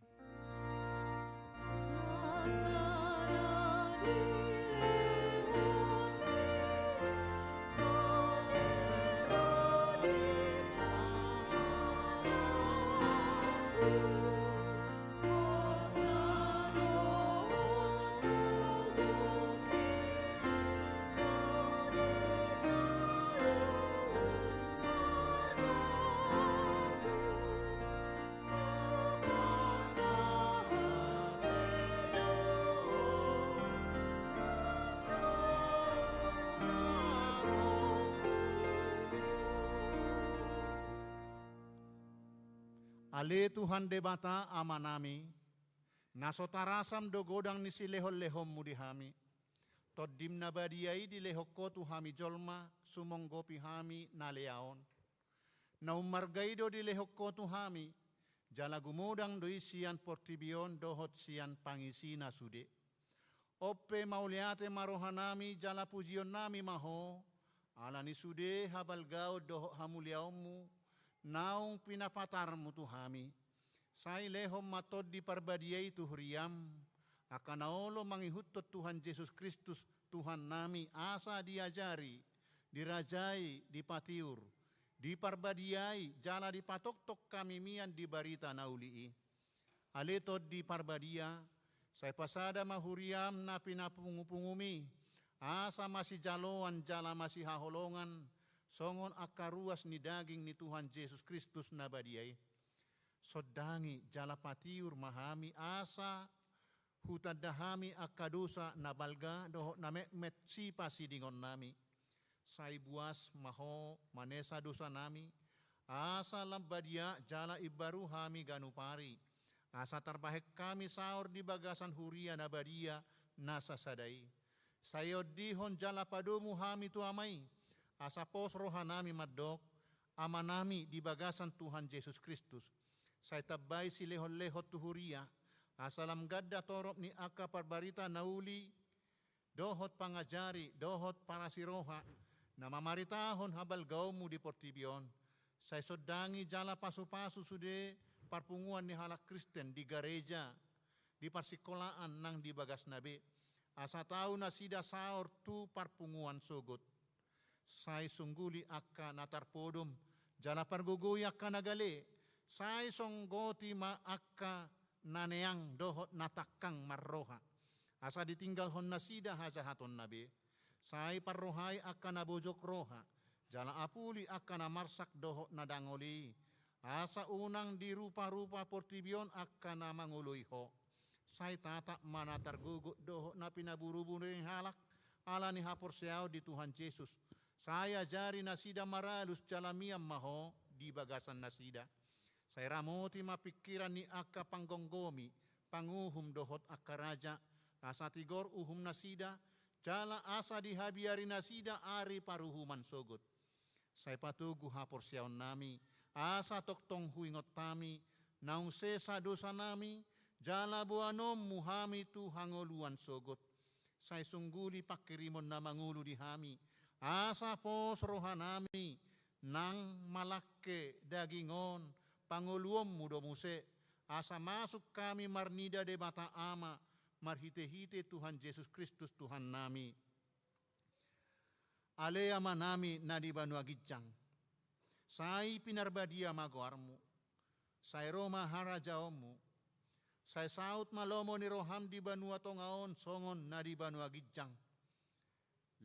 Speaker 3: Ale Tuhan debata ama nami, nasotarasam do godang ni silehol-lehom mudihami, toddim na badiai di lehokko tuhami jolma, sumonggopi hami na leaon. Na umargaido di lehokko tuhami, jala gumodang doi sian Portibion dohot sian pangisina sude. Oppe mauliate marohanami jala pujion nami maho, ala ni sude habal gao dohot hamuliaomu, naung pinapatarmu tuhami. Say lehom matod di parbadiay tuhriam. Akanaolo mangihutot Tuhan Yesus Kristus Tuhan nami asa diajari, dirajai, dipatiur, di parbadiay, jala dipatok-tok kami mian di barita naulii. Aletod di parbadia, say pasada mahuriam na pinapungupungumi, asa masih jaloan jala masih haholongan, songon akaruas ni daging ni Tuhan Yesus Kristus na badiay. Sodangi jala patiur mahami asa hutadahami akadusa na balga doho na met sipa sidingon nami. Say buas maho manesa dosa nami. Asa lambadia jala ibaru hami ganupari. Asa tarbahek kami saor di bagasan huria na badia nasa sadai. Sayodihon jala padomu hami tu amay. Asa pos rohanami madok, amanami di bagasan Tuhan Yesus Kristus. Say tabay si lehot-lehot tuhuria, asa lam gadda torop ni aka parbarita nauli, dohot pangajari, dohot parasiroha, na mamaritahon habal gaumu di Portibion. Say sodangi jala pasu-pasu sude parpunguan ni halak Kristen di gereja, di parsikolaan nang di bagas nabi. Asa tahu na sida saor tu parpunguan sogot. Say sungguli akka natarpodom, jala parguguy akka nagale, say songgoti ma akka naneang dohot natakang marroha. Asa ditinggal hon nasida hajahaton nabi, say parrohay akka nabojok roha, jala apuli akka namarsak dohot nadangoli. Asa unang di rupa-rupa Portibion akka namanguloy ho. Say tatak manatargugot dohot na pinaburu-buru ring halak, ala ni haporseao di Tuhan Yesus. Saya jari nasida maralus jalamiam maho di bagasan nasida. Saya ramoti mapikiran ni akka panggonggomi, panguhum dohot akka raja, asa tigor uhum nasida, jala asa dihabiari nasida ari paruhuman sogot. Saya patugu hapor siaon nami, asa toktong huingot tami, naung sesa dosa nami, jala buanom muhami tu hangoluan sogot. Saya sungguli pakirimon na mangulu di hami, asa pos rohanami, nang malakke dagingon, panguluom mudo muse, asa masuk kami marnida de bata ama, marhite-hite Tuhan Yesus Kristus Tuhan nami. Ale ama nami na di Banua Gijang, sai pinarbadia magoarmu, sai Roma harajaomu, sai saut malomo ni roham di banua tongaon songon na di banua gijang.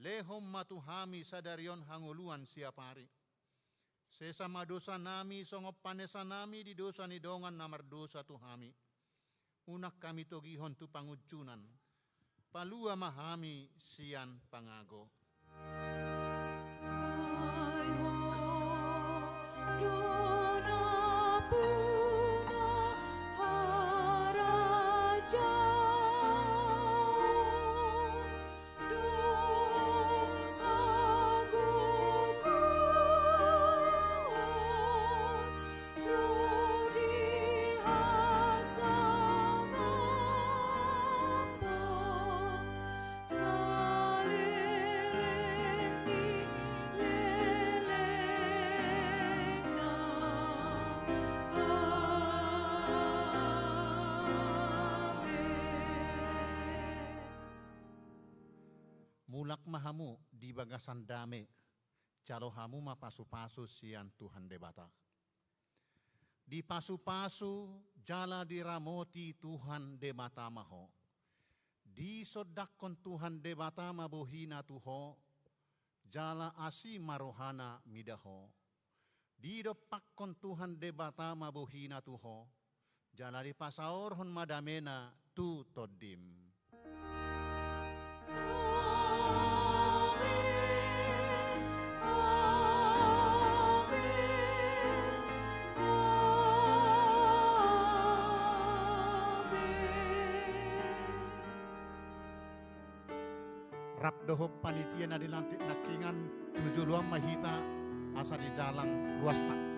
Speaker 3: Lehom matuhami sadarion hanguluan siapari. Sesama dosa nami songop panesa nami di dosa ni dongan namar dosa tuhami. Unak kami togihon tu pangujunan. Palua mahami sian pangago. Mulak mahamu di bagasan dame, calo hamu mapasu-pasu sian Tuhan debata. Di pasu-pasu jala diramoti Tuhan debata maho. Di sodakon Tuhan debata mabohina tuho, jala asi marohana midaho. Di dopakon Tuhan debata mabohina tuho, jala di pasaorhon madamena tu todim. Rap doho panitia na dilantik nakingan tujuluan mahita asa di jalan ruas tak.